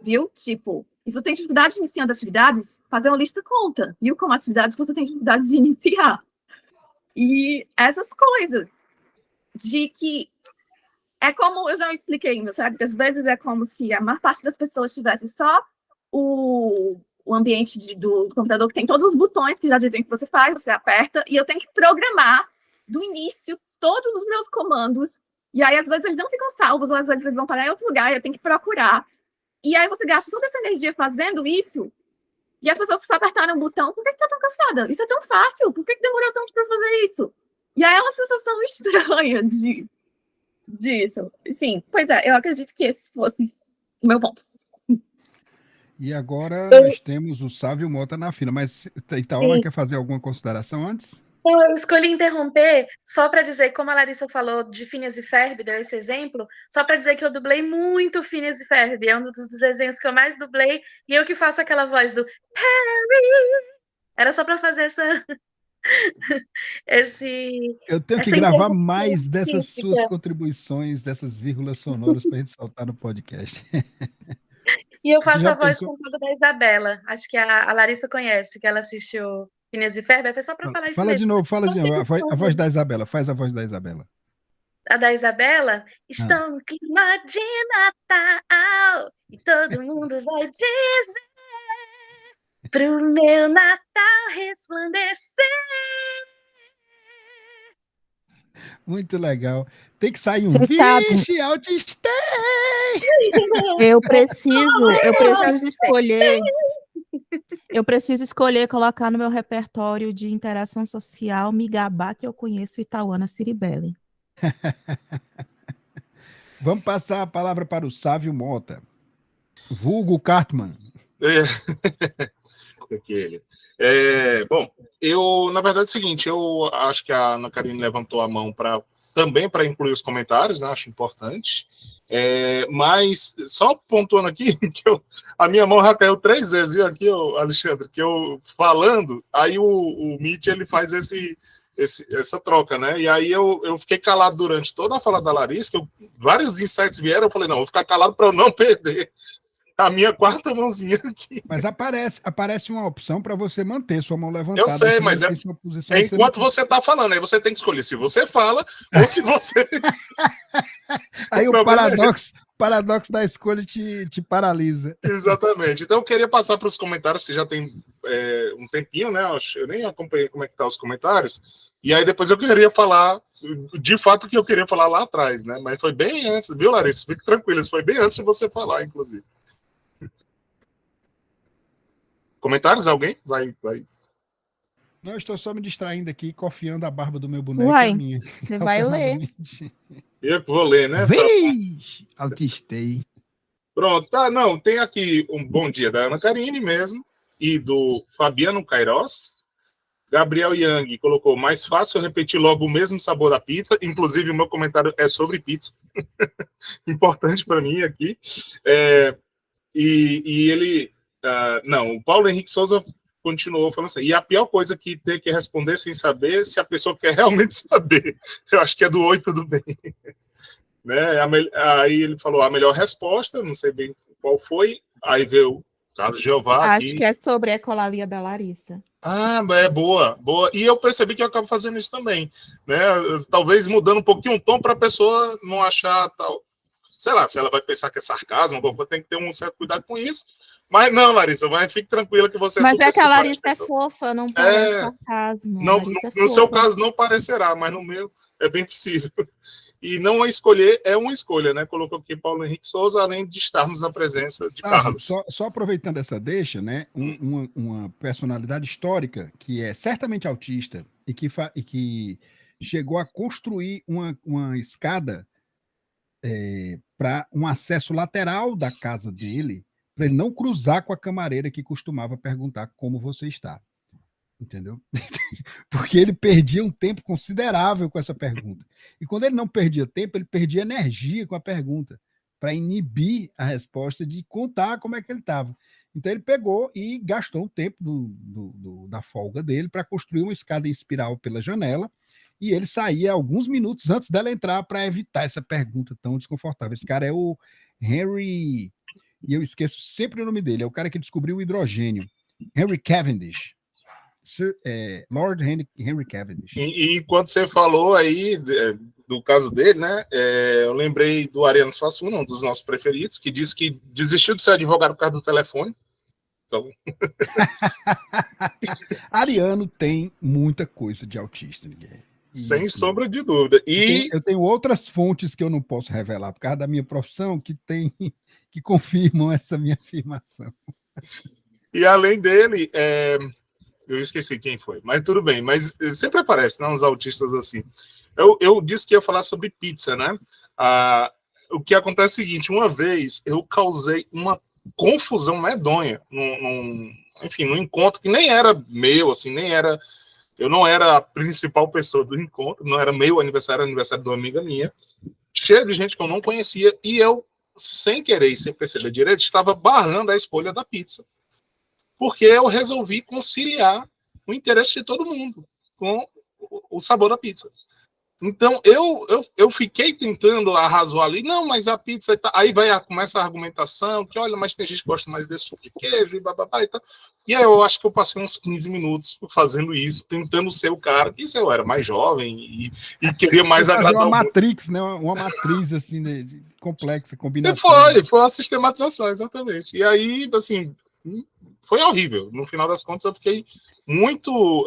viu? Tipo, se você tem dificuldade de iniciar atividades, fazer uma lista conta, viu? Como atividade que você tem dificuldade de iniciar. E essas coisas, de que é como eu já expliquei, sabe? Às vezes é como se a maior parte das pessoas tivesse só o ambiente do computador que tem todos os botões que já dizem que você faz, você aperta, e eu tenho que programar do início todos os meus comandos, e aí às vezes eles não ficam salvos, ou às vezes eles vão parar em outro lugar, e eu tenho que procurar. E aí você gasta toda essa energia fazendo isso, e as pessoas que só apertaram o botão, por que tá tão cansada? Isso é tão fácil, por que demorou tanto para fazer isso? E aí é uma sensação estranha disso. Sim, pois é, eu acredito que esse fosse o meu ponto. E agora nós temos o Sávio Mota na fila, mas Itaola quer fazer alguma consideração antes? Eu escolhi interromper só para dizer, como a Larissa falou de Phineas e Ferb, deu esse exemplo, só para dizer que eu dublei muito Phineas e Ferb, é um dos desenhos que eu mais dublei, e eu que faço aquela voz do Harry. Era só para fazer Eu tenho que gravar mais dessas suas contribuições, dessas vírgulas sonoras para a gente soltar no podcast. E eu faço a voz com da Isabela. Acho que a Larissa conhece, que ela assistiu Phineas e Ferb. É só para falar isso Fala mesmo. de novo, fala de novo. A voz da Isabela, faz a voz da Isabela. A da Isabela? Estou no clima de Natal e todo mundo vai dizer pro meu Natal resplandecer. Muito legal. Tem que sair um Vixe, Altistei! Eu preciso escolher. Eu preciso escolher colocar no meu repertório de interação social, me gabar que eu conheço Itauana Ciribelli. Vamos passar a palavra para o Sávio Mota. Vulgo Cartman. Bom, na verdade, é o seguinte, eu acho que a Ana Karine levantou a mão também para incluir os comentários, né, acho importante, mas só pontuando aqui, que a minha mão já caiu 3 vezes, viu, aqui, Alexandre, que eu falando, aí o Meet, ele faz essa troca, né, e aí eu fiquei calado durante toda a fala da Larissa, que vários insights vieram, eu falei, não, vou ficar calado para eu não perder a minha quarta mãozinha aqui. Mas aparece uma opção para você manter sua mão levantada. Eu sei, mas enquanto você está falando, aí você tem que escolher se você fala ou se você... Aí o paradoxo da escolha te paralisa. Exatamente. Então eu queria passar para os comentários, que já tem um tempinho, né? Eu nem acompanhei como é que tá os comentários. E aí depois eu queria falar, de fato, o que eu queria falar lá atrás, né? Mas foi bem antes, viu, Larissa? Fique tranquila, isso foi bem antes de você falar, inclusive. Comentários? Alguém? Vai. Não, eu estou só me distraindo aqui, cofiando a barba do meu boneco. Uai, você vai ler. Eu vou ler, né? Vixe, Altistei. Pronto, não, tem aqui um bom dia da Ana Karine mesmo, e do Fabiano Queiroz. Gabriel Yang colocou, mais fácil repetir logo o mesmo sabor da pizza, inclusive o meu comentário é sobre pizza. Importante para mim aqui. E ele... não, o Paulo Henrique Souza continuou falando assim, e a pior coisa que ter que responder sem saber se a pessoa quer realmente saber. Eu acho que é do oi, tudo bem. Né? Aí ele falou a melhor resposta, não sei bem qual foi, aí veio o Carlos Jeová aqui. Acho que é sobre a ecolalia da Larissa. Boa. E eu percebi que eu acabo fazendo isso também, né? Talvez mudando um pouquinho o tom para a pessoa não achar tal, sei lá, se ela vai pensar que é sarcasmo, tem que ter um certo cuidado com isso. Mas não, Larissa, fique tranquila que você Mas é que a Larissa é fofa, não parece sarcasmo. No seu caso não parecerá, mas no meu é bem possível. E não escolher é uma escolha, né? Colocou aqui Paulo Henrique Souza, além de estarmos na presença de Carlos. Só aproveitando essa deixa, né? Uma personalidade histórica que é certamente autista e que chegou a construir uma escada para um acesso lateral da casa dele, para ele não cruzar com a camareira que costumava perguntar como você está. Entendeu? Porque ele perdia um tempo considerável com essa pergunta. E quando ele não perdia tempo, ele perdia energia com a pergunta, para inibir a resposta de contar como é que ele estava. Então ele pegou e gastou um tempo da folga dele para construir uma escada em espiral pela janela, e ele saía alguns minutos antes dela entrar para evitar essa pergunta tão desconfortável. Esse cara é o Henry, e eu esqueço sempre o nome dele, é o cara que descobriu o hidrogênio, Henry Cavendish. Lord Henry Cavendish. E enquanto você falou aí do caso dele, né? Eu lembrei do Ariano Suassuna, um dos nossos preferidos, que disse que desistiu de ser advogado por causa do telefone, Então, Ariano tem muita coisa de autista, ninguém. sem sombra de dúvida. Eu tenho outras fontes que eu não posso revelar por causa da minha profissão que confirmam essa minha afirmação. E além dele, eu esqueci quem foi, mas tudo bem. Mas sempre aparece, né, uns autistas assim. Eu disse que ia falar sobre pizza, né? O que acontece é o seguinte: uma vez eu causei uma confusão medonha num encontro que nem era meu, assim, eu não era a principal pessoa do encontro, não era meu aniversário, era aniversário de uma amiga minha, cheio de gente que eu não conhecia, e eu, sem querer e sem perceber direito, estava barrando a escolha da pizza. Porque eu resolvi conciliar o interesse de todo mundo com o sabor da pizza. Então, eu fiquei tentando arrazoar ali, não, mas a pizza... Aí começa a argumentação, que olha, mas tem gente que gosta mais desse tipo de queijo, e bababá e tal. E aí eu acho que eu passei uns 15 minutos fazendo isso, tentando ser o cara. Isso eu era mais jovem e queria mais fazer agradar uma matrix, né? Uma matriz, assim, de complexa, E combinatória. foi uma sistematização, exatamente. E aí, assim, foi horrível. No final das contas, eu fiquei muito...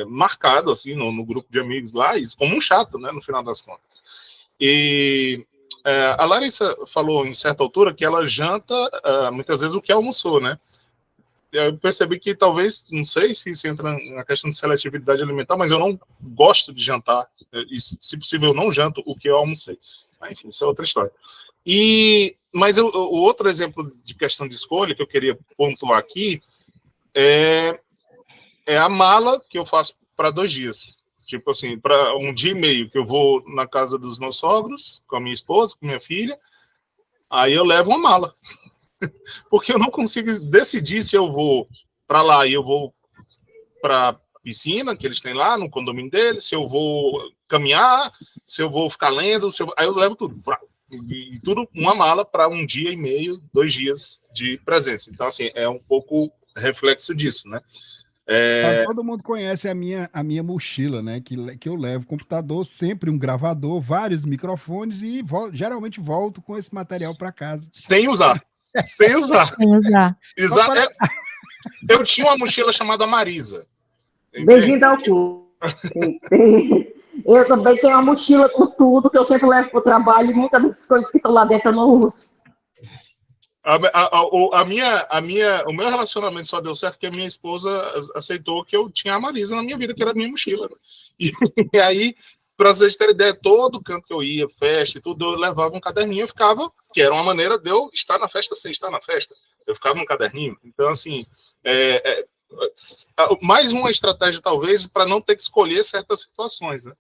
marcado assim no grupo de amigos lá, isso como um chato, né, no final das contas. E a Larissa falou em certa altura que ela janta muitas vezes o que almoçou, né? Eu percebi que talvez, não sei se isso entra na questão de seletividade alimentar, mas eu não gosto de jantar, e se possível eu não janto o que eu almocei. Mas, enfim, isso é outra história. Mas o outro exemplo de questão de escolha que eu queria pontuar aqui é a mala que eu faço para 2 dias. Tipo assim, para 1 dia e meio, que eu vou na casa dos meus sogros, com a minha esposa, com minha filha, aí eu levo uma mala. Porque eu não consigo decidir se eu vou para lá e eu vou para piscina que eles têm lá no condomínio deles, se eu vou caminhar, se eu vou ficar lendo, aí eu levo tudo. E tudo uma mala para 1 dia e meio, 2 dias de presença. Então, assim, é um pouco reflexo disso, né? Todo mundo conhece a minha mochila, né? Que eu levo computador, sempre um gravador, vários microfones e geralmente volto com esse material para casa. Sem usar. Sem usar. Exato. Eu tinha uma mochila chamada Marisa. Bem-vindo ao clube. Eu também tenho uma mochila com tudo que eu sempre levo para o trabalho e muitas das coisas que estão lá dentro eu não uso. O meu relacionamento só deu certo porque a minha esposa aceitou que eu tinha a Marisa na minha vida, que era a minha mochila. E aí, para vocês terem ideia, todo canto que eu ia, festa e tudo, eu levava um caderninho, eu ficava, que era uma maneira de eu estar na festa sem estar na festa. Eu ficava num caderninho. Então, assim, mais uma estratégia, talvez, para não ter que escolher certas situações, né?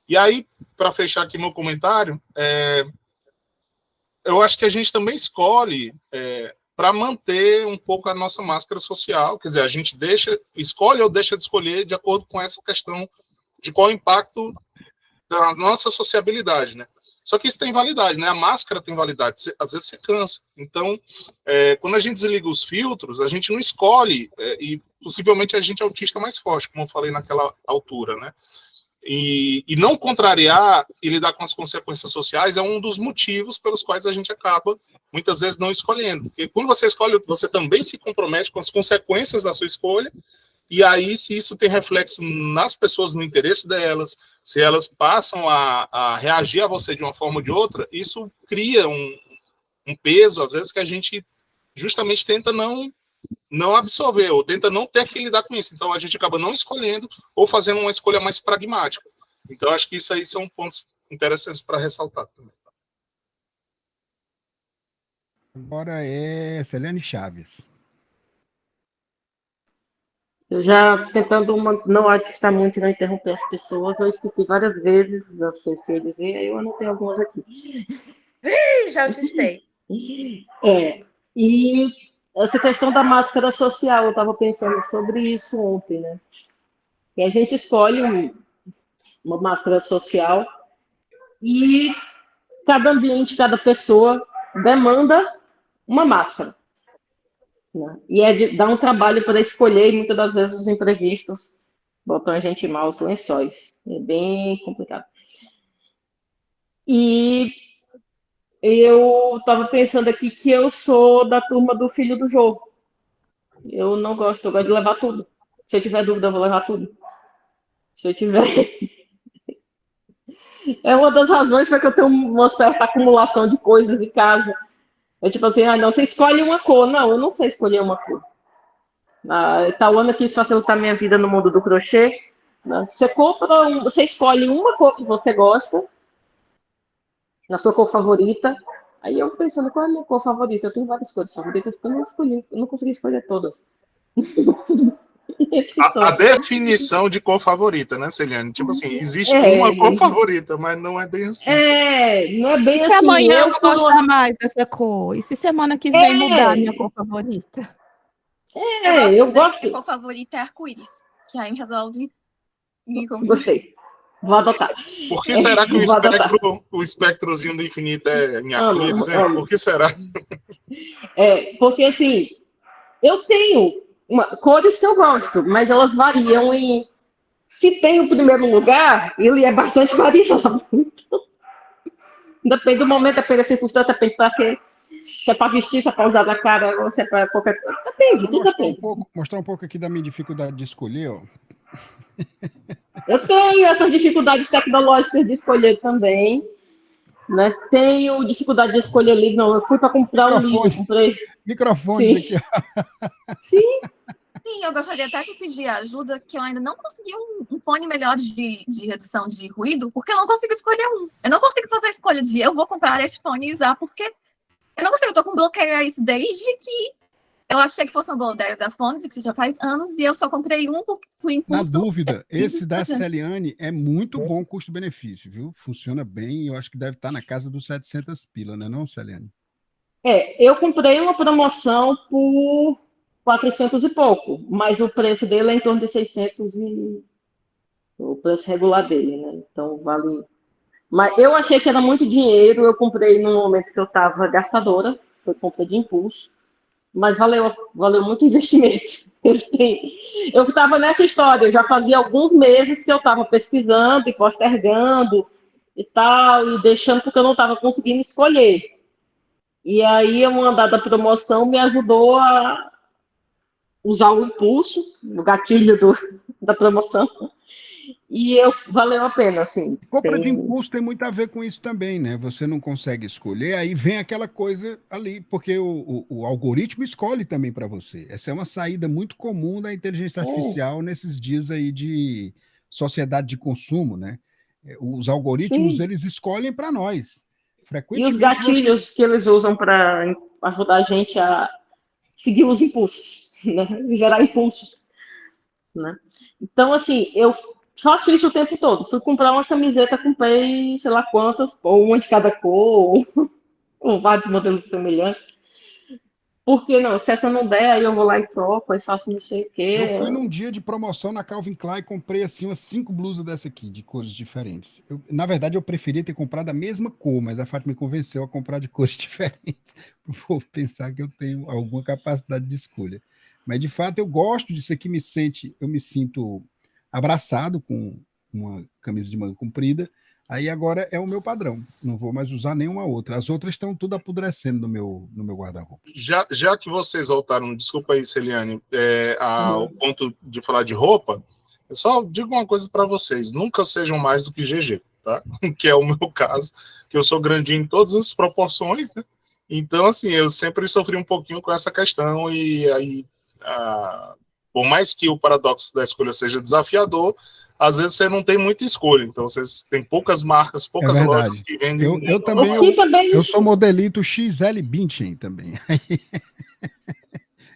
E aí, para fechar aqui meu comentário, eu acho que a gente também escolhe para manter um pouco a nossa máscara social, quer dizer, a gente escolhe ou deixa de escolher de acordo com essa questão de qual é o impacto da nossa sociabilidade, né? Só que isso tem validade, né? A máscara tem validade, às vezes você cansa. Então, quando a gente desliga os filtros, a gente não escolhe, e possivelmente a gente é autista mais forte, como eu falei naquela altura, né? E não contrariar e lidar com as consequências sociais é um dos motivos pelos quais a gente acaba, muitas vezes, não escolhendo. Porque quando você escolhe, você também se compromete com as consequências da sua escolha, e aí, se isso tem reflexo nas pessoas, no interesse delas, se elas passam a reagir a você de uma forma ou de outra, isso cria um peso, às vezes, que a gente justamente tenta não absorver, ou tenta não ter que lidar com isso. Então, a gente acaba não escolhendo ou fazendo uma escolha mais pragmática. Então, acho que isso aí são pontos interessantes para ressaltar também. Agora é Celiane Chaves. Eu já tentando não atistar muito, não interromper as pessoas, eu esqueci várias vezes das coisas que eu ia dizer, aí eu anotei algumas aqui. Já atistei. E essa questão da máscara social, eu estava pensando sobre isso ontem, né? E a gente escolhe uma máscara social e cada ambiente, cada pessoa demanda uma máscara. Né? E dá um trabalho para escolher, e muitas das vezes os imprevistos botam a gente mal aos lençóis. É bem complicado. E eu estava pensando aqui que eu sou da turma do filho do jogo. Eu não gosto, eu gosto de levar tudo. Se eu tiver dúvida, eu vou levar tudo. Se eu tiver. É uma das razões para que eu tenho uma certa acumulação de coisas em casa. É tipo assim, não, você escolhe uma cor. Não, eu não sei escolher uma cor. A Tauana quis facilitar minha vida no mundo do crochê. Você você escolhe uma cor que você gosta, na sua cor favorita. Aí eu pensando, qual é a minha cor favorita? Eu tenho várias cores favoritas, porque eu não consegui escolher todas. A definição de cor favorita, né, Celiane? Tipo assim, existe uma cor favorita, mas não é bem assim. Não é bem se assim. Amanhã eu vou gostar mais dessa cor. E se semana que vem mudar a minha cor favorita? Eu gosto. Minha cor favorita é arco-íris, que aí resolve. Gostei. Vou adotar. Por que será que o espectrozinho do infinito é em arco-íris? Por que será? Porque assim, eu tenho cores que eu gosto, mas elas variam em. Se tem o primeiro lugar, ele é bastante variável. Depende do momento, depende da circunstância, depende para quê. Se é para vestir, se é para usar na cara, ou se é para qualquer coisa. Depende, tudo depende. Mostrar um pouco aqui da minha dificuldade de escolher, ó. Eu tenho essas dificuldades tecnológicas de escolher também. Né? Tenho dificuldade de escolher livro. Não, eu fui para comprar um livro. Comprei. Microfones aqui. Sim. Sim, eu gostaria até de pedir ajuda, que eu ainda não consegui um fone melhor de redução de ruído, porque eu não consigo escolher um. Eu não consigo fazer a escolha de eu vou comprar este fone e usar, porque eu não consigo, eu tô com bloqueio a isso desde que eu achei que fosse uma boa ideia usar fones, e que já faz anos, e eu só comprei um por impulso. Na dúvida, esse da Celiane é muito bom custo-benefício, viu? Funciona bem e eu acho que deve estar na casa dos 700 pila, né não, Celiane? Eu comprei uma promoção por 400 e pouco, mas o preço dele é em torno de 600 e o preço regular dele, né? Então vale. Mas eu achei que era muito dinheiro, eu comprei no momento que eu estava gastadora, foi compra de impulso, mas valeu muito o investimento. Eu estava nessa história, eu já fazia alguns meses que eu estava pesquisando e postergando e tal, e deixando porque eu não estava conseguindo escolher. E aí, uma dada promoção me ajudou a usar o impulso, o gatilho da promoção, e valeu a pena, assim. Compra de impulso tem muito a ver com isso também, né? Você não consegue escolher, aí vem aquela coisa ali, porque o algoritmo escolhe também para você. Essa é uma saída muito comum da inteligência artificial nesses dias aí de sociedade de consumo, né? Os algoritmos, eles escolhem para nós. E os gatilhos que eles usam para ajudar a gente a seguir os impulsos, né? Gerar impulsos, né? Então, assim, eu faço isso o tempo todo. Fui comprar uma camiseta, comprei sei lá quantas, ou uma de cada cor, ou vários modelos semelhantes. Por que não? Se essa não der, aí eu vou lá e troco, aí faço não sei o quê. Eu fui num dia de promoção na Calvin Klein e comprei assim umas 5 blusas dessa aqui, de cores diferentes. Na verdade, eu preferia ter comprado a mesma cor, mas a Fátima me convenceu a comprar de cores diferentes. Vou pensar que eu tenho alguma capacidade de escolha. Mas, de fato, eu gosto disso aqui, eu me sinto abraçado com uma camisa de manga comprida. Aí agora é o meu padrão. Não vou mais usar nenhuma outra. As outras estão tudo apodrecendo no meu guarda-roupa. Já que vocês voltaram, desculpa aí, Celiane, ao ponto de falar de roupa, eu só digo uma coisa para vocês: nunca sejam mais do que GG, tá? Que é o meu caso, que eu sou grandinho em todas as proporções, né? Então, assim, eu sempre sofri um pouquinho com essa questão e aí, por mais que o paradoxo da escolha seja desafiador, às vezes você não tem muita escolha, então vocês têm poucas marcas, poucas lojas que vendem. Eu também eu sou modelito XL Binchen também.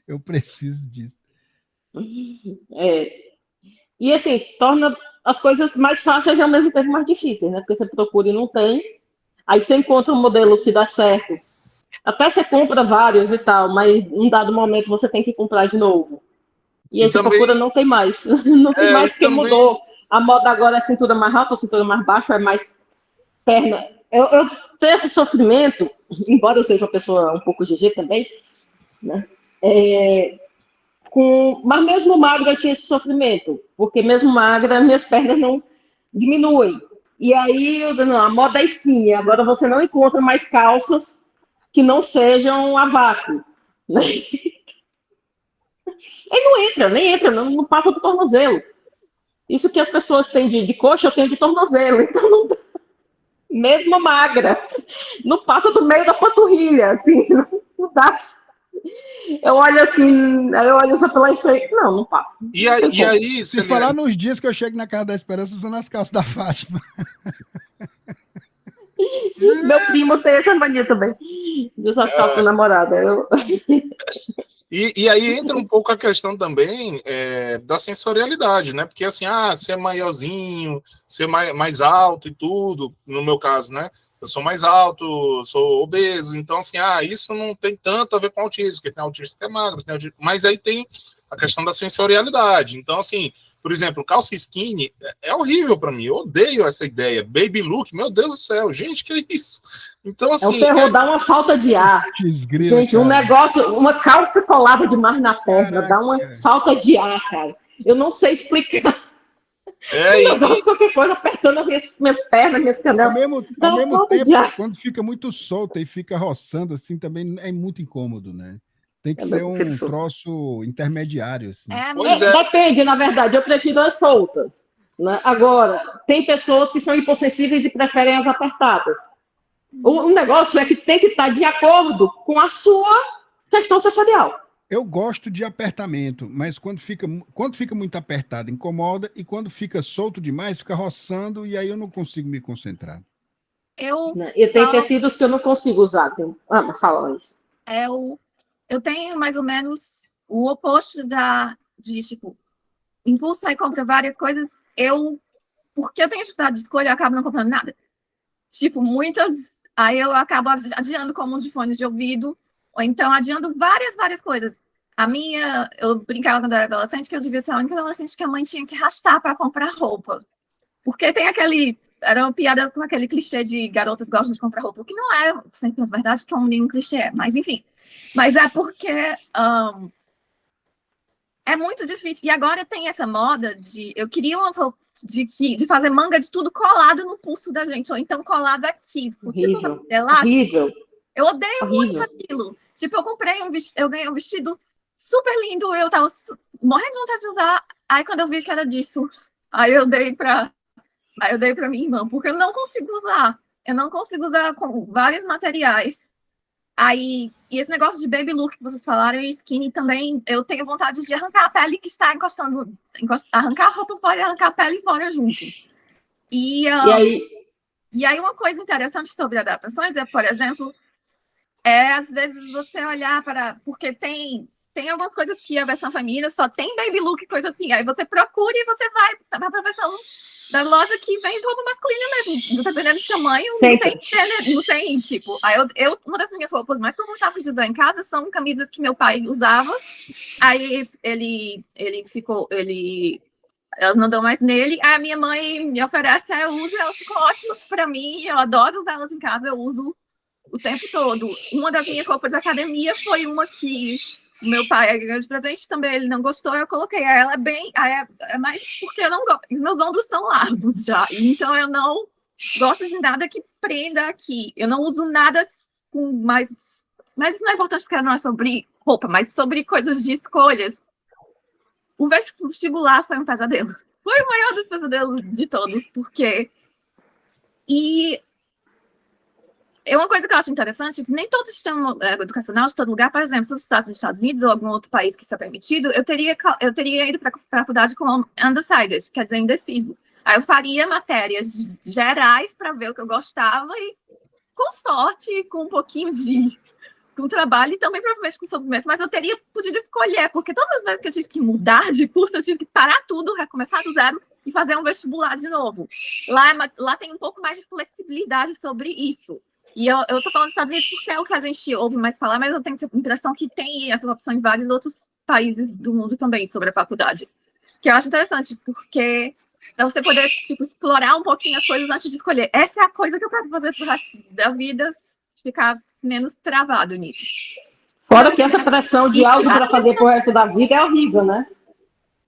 Eu preciso disso. E assim, torna as coisas mais fáceis e ao mesmo tempo mais difíceis, né? Porque você procura e não tem, aí você encontra um modelo que dá certo. Até você compra vários e tal, mas em um dado momento você tem que comprar de novo. E aí você procura, não tem mais. Não tem mais porque mudou. A moda agora é cintura mais alta, cintura mais baixa, é mais perna. Eu tenho esse sofrimento, embora eu seja uma pessoa um pouco GG também, né? Mas mesmo magra eu tinha esse sofrimento, porque mesmo magra, minhas pernas não diminuem. E aí, a moda é skinny, agora você não encontra mais calças que não sejam a vácuo. Né? Ele não entra, nem entra, não passa do tornozelo. Isso que as pessoas têm de coxa, eu tenho de tornozelo. Então, não dá. Mesmo magra, não passa do meio da panturrilha, assim, não dá. Eu olho assim, aí eu olho só pela frente, não passa. E aí se falar nos dias que eu chego na Casa da Esperança usando as calças da Fátima. Meu primo tem essa mania também, de usar as calças da namorada. E aí entra um pouco a questão também da sensorialidade, né? Porque assim, ser maiorzinho, ser mais alto e tudo, no meu caso, né? Eu sou mais alto, sou obeso, então assim, isso não tem tanto a ver com autismo, porque tem autista que é magro, mas aí tem a questão da sensorialidade. Então, assim, por exemplo, calça skinny é horrível para mim, eu odeio essa ideia. Baby look, meu Deus do céu, gente, que é isso? Então, assim, é o terror, dá uma falta de ar. Desgrila, gente, um negócio, uma calça colada demais na perna, dá uma falta de ar, cara. Eu não sei explicar. Qualquer coisa apertando as minhas pernas, minhas canelas. Ao mesmo tempo, quando fica muito solta e fica roçando, assim, também é muito incômodo, né? Tem que ser um troço intermediário, assim. Depende, na verdade, eu prefiro as soltas. Né? Agora, tem pessoas que são hipossensíveis e preferem as apertadas. O negócio é que tem que estar de acordo com a sua questão sensorial. Eu gosto de apertamento, mas quando fica muito apertado, incomoda, e quando fica solto demais, fica roçando, e aí eu não consigo me concentrar. E tem tecidos que eu não consigo usar. Fala isso. Eu tenho mais ou menos o oposto de tipo, impulso e compra várias coisas. Porque eu tenho dificuldade de escolha, eu acabo não comprando nada. Tipo, muitas. Aí eu acabo adiando como de fone de ouvido, ou então adiando várias coisas. Eu brincava quando eu era adolescente que eu devia ser a única adolescente que a mãe tinha que arrastar para comprar roupa. Porque tem era uma piada com aquele clichê de garotas gostam de comprar roupa, o que não é 100% verdade, que é um menino clichê, mas enfim. Mas é porque é muito difícil. E agora tem essa moda eu queria umas roupas de fazer manga de tudo colado no pulso da gente, ou então colado aqui. Horrível. Elástico. Horrível. Eu odeio muito aquilo. Tipo, eu ganhei um vestido super lindo, eu tava morrendo de vontade de usar. Aí quando eu vi que era disso, aí eu dei pra minha irmã, porque eu não consigo usar. Eu não consigo usar com vários materiais. E esse negócio de baby look que vocês falaram, e skinny também, eu tenho vontade de arrancar a pele que está arrancar a roupa fora e arrancar a pele fora junto. E aí uma coisa interessante sobre adaptações é, por exemplo, às vezes você olhar porque tem algumas coisas que a versão feminina só tem baby look, coisa assim, aí você procura e você vai para a versão da loja que vende roupa masculina mesmo, dependendo do tamanho, não tem, tipo, aí uma das minhas roupas mais confortáveis de usar em casa são camisas que meu pai usava, aí elas não dão mais nele, aí a minha mãe me oferece, eu uso, elas ficam ótimas para mim, eu adoro usá-las em casa, eu uso o tempo todo. Uma das minhas roupas de academia foi uma que meu pai ganhou de presente, também ele não gostou, eu coloquei. Ela é mais porque eu não gosto. Meus ombros são largos já, então eu não gosto de nada que prenda aqui. Eu não uso nada com mais. Mas isso não é importante porque não é sobre roupa, mas sobre coisas de escolhas. O vestibular foi um pesadelo. Foi o maior dos pesadelos de todos, porque. É uma coisa que eu acho interessante, nem todo sistema educacional de todo lugar, por exemplo, se você está nos Estados Unidos ou algum outro país que isso é permitido, eu teria ido para a faculdade com undecided, quer dizer, indeciso. Aí eu faria matérias gerais para ver o que eu gostava e, com sorte, com um pouquinho com trabalho e também provavelmente com sofrimento, mas eu teria podido escolher, porque todas as vezes que eu tive que mudar de curso, eu tive que parar tudo, recomeçar do zero e fazer um vestibular de novo. Lá tem um pouco mais de flexibilidade sobre isso. E eu tô falando dos Estados Unidos porque é o que a gente ouve mais falar, mas eu tenho a impressão que tem essa opção em vários outros países do mundo também sobre a faculdade. Que eu acho interessante, porque para você poder, tipo, explorar um pouquinho as coisas antes de escolher. Essa é a coisa que eu quero fazer pro resto da vida, ficar menos travado nisso. Fora que essa pressão de algo para fazer pro resto da vida é horrível, né?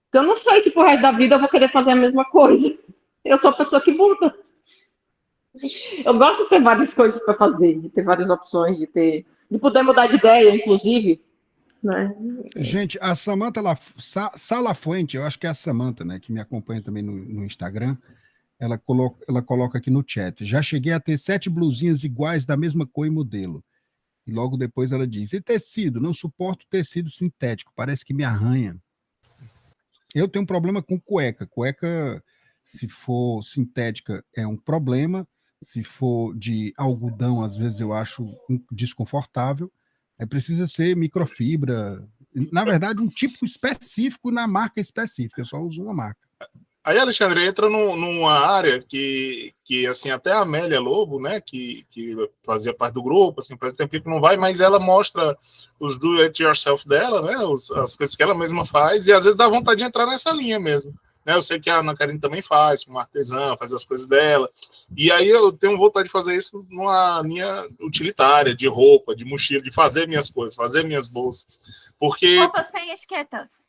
Então, eu não sei se pro resto da vida eu vou querer fazer a mesma coisa. Eu sou a pessoa que muda. Eu gosto de ter várias coisas para fazer, de ter várias opções, de poder mudar de ideia, inclusive. né? Gente, a Samantha Salafuente, eu acho que é a Samantha, né, que me acompanha também no Instagram, ela coloca aqui no chat: já cheguei a ter 7 blusinhas iguais da mesma cor e modelo. E logo depois ela diz: e tecido? Não suporto tecido sintético, parece que me arranha. Eu tenho um problema com cueca. Cueca, se for sintética, é um problema. Se for de algodão, às vezes eu acho desconfortável. Precisa ser microfibra. Na verdade, um tipo específico na marca específica. Eu só uso uma marca. Aí, Alexandre, entra numa área que assim, até a Amélia Lobo, né, que fazia parte do grupo, assim, faz tempo que não vai, mas ela mostra os do-it-yourself dela, né, as coisas que ela mesma faz, e às vezes dá vontade de entrar nessa linha mesmo. Né, eu sei que a Ana Karine também faz, uma artesã, faz as coisas dela, e aí eu tenho vontade de fazer isso numa linha utilitária, de roupa, de mochila, de fazer minhas coisas, fazer minhas bolsas, porque... Roupas sem etiquetas.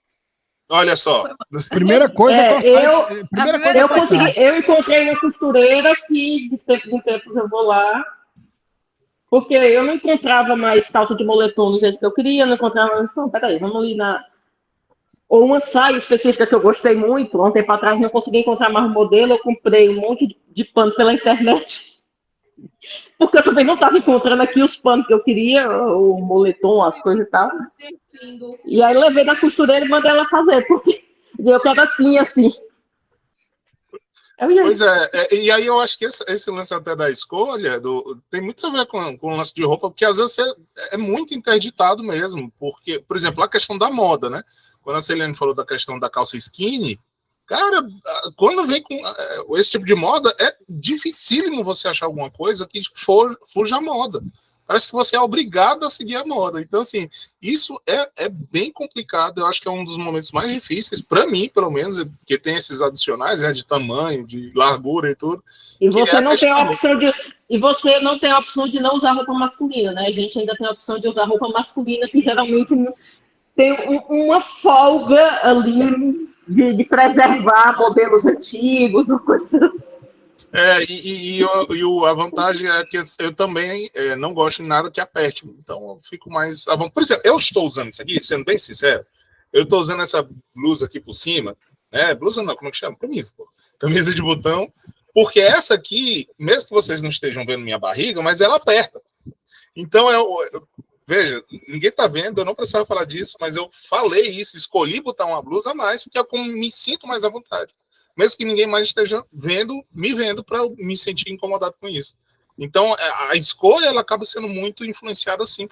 Olha só. Primeira coisa é cortar. Eu encontrei uma costureira que de tempos em tempos eu vou lá, porque eu não encontrava mais calça de moletom do jeito que eu queria, não encontrava mais. Não, peraí, vamos ali na. Ou uma saia específica que eu gostei muito, um tempo atrás não consegui encontrar mais modelo, eu comprei um monte de pano pela internet. Porque eu também não estava encontrando aqui os panos que eu queria, o moletom, as coisas e tal. E aí levei na costureira e mandei ela fazer, porque eu quero assim, assim. Pois é, e aí eu acho que esse lance até da escolha tem muito a ver com o lance de roupa, porque às vezes é muito interditado mesmo, porque, por exemplo, a questão da moda, né? Quando a Celene falou da questão da calça skinny, cara, quando vem com esse tipo de moda, é dificílimo você achar alguma coisa que fuja a moda. Parece que você é obrigado a seguir a moda. Então, assim, isso é bem complicado. Eu acho que é um dos momentos mais difíceis, para mim, pelo menos, porque tem esses adicionais, né, de tamanho, de largura e tudo. E você não tem a opção de... E você não tem a opção de não usar roupa masculina, né? A gente ainda tem a opção de usar roupa masculina, que geralmente tem uma folga ali de preservar modelos antigos ou coisas assim. A vantagem é que eu também não gosto de nada que aperte. Então eu fico mais... Por exemplo, eu estou usando isso aqui, sendo bem sincero, eu estou usando essa blusa aqui por cima, né? Blusa não, como é que chama? Camisa, pô. Camisa de botão, porque essa aqui, mesmo que vocês não estejam vendo minha barriga, mas ela aperta. Então veja, ninguém está vendo, eu não precisava falar disso, mas eu falei isso, escolhi botar uma blusa a mais, porque é como me sinto mais à vontade. Mesmo que ninguém mais esteja me vendo para eu me sentir incomodado com isso. Então, a escolha ela acaba sendo muito influenciada assim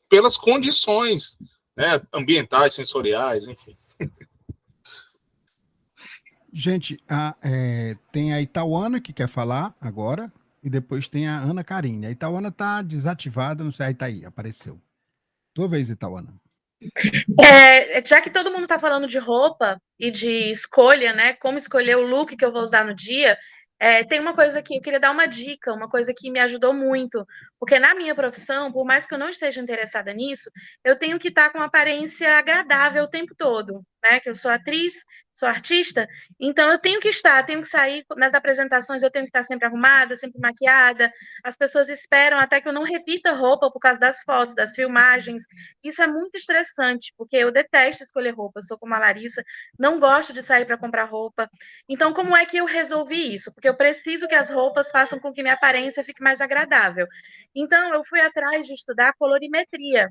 pelas condições, né, ambientais, sensoriais, enfim. Gente, tem a Itauana que quer falar agora, e depois tem a Ana Karine. A Itauana está desativada, não sei, aí tá aí, apareceu. Tua vez, Itauana. Já que todo mundo está falando de roupa e de escolha, né? Como escolher o look que eu vou usar no dia, tem uma coisa que eu queria dar uma dica, uma coisa que me ajudou muito, porque na minha profissão, por mais que eu não esteja interessada nisso, eu tenho que estar com uma aparência agradável o tempo todo, né? Que eu sou atriz, sou artista, então eu tenho que sair nas apresentações, eu tenho que estar sempre arrumada, sempre maquiada. As pessoas esperam até que eu não repita roupa por causa das fotos, das filmagens. Isso é muito estressante, porque eu detesto escolher roupa, eu sou como a Larissa, não gosto de sair para comprar roupa. Então, como é que eu resolvi isso? Porque eu preciso que as roupas façam com que minha aparência fique mais agradável. Então, eu fui atrás de estudar colorimetria.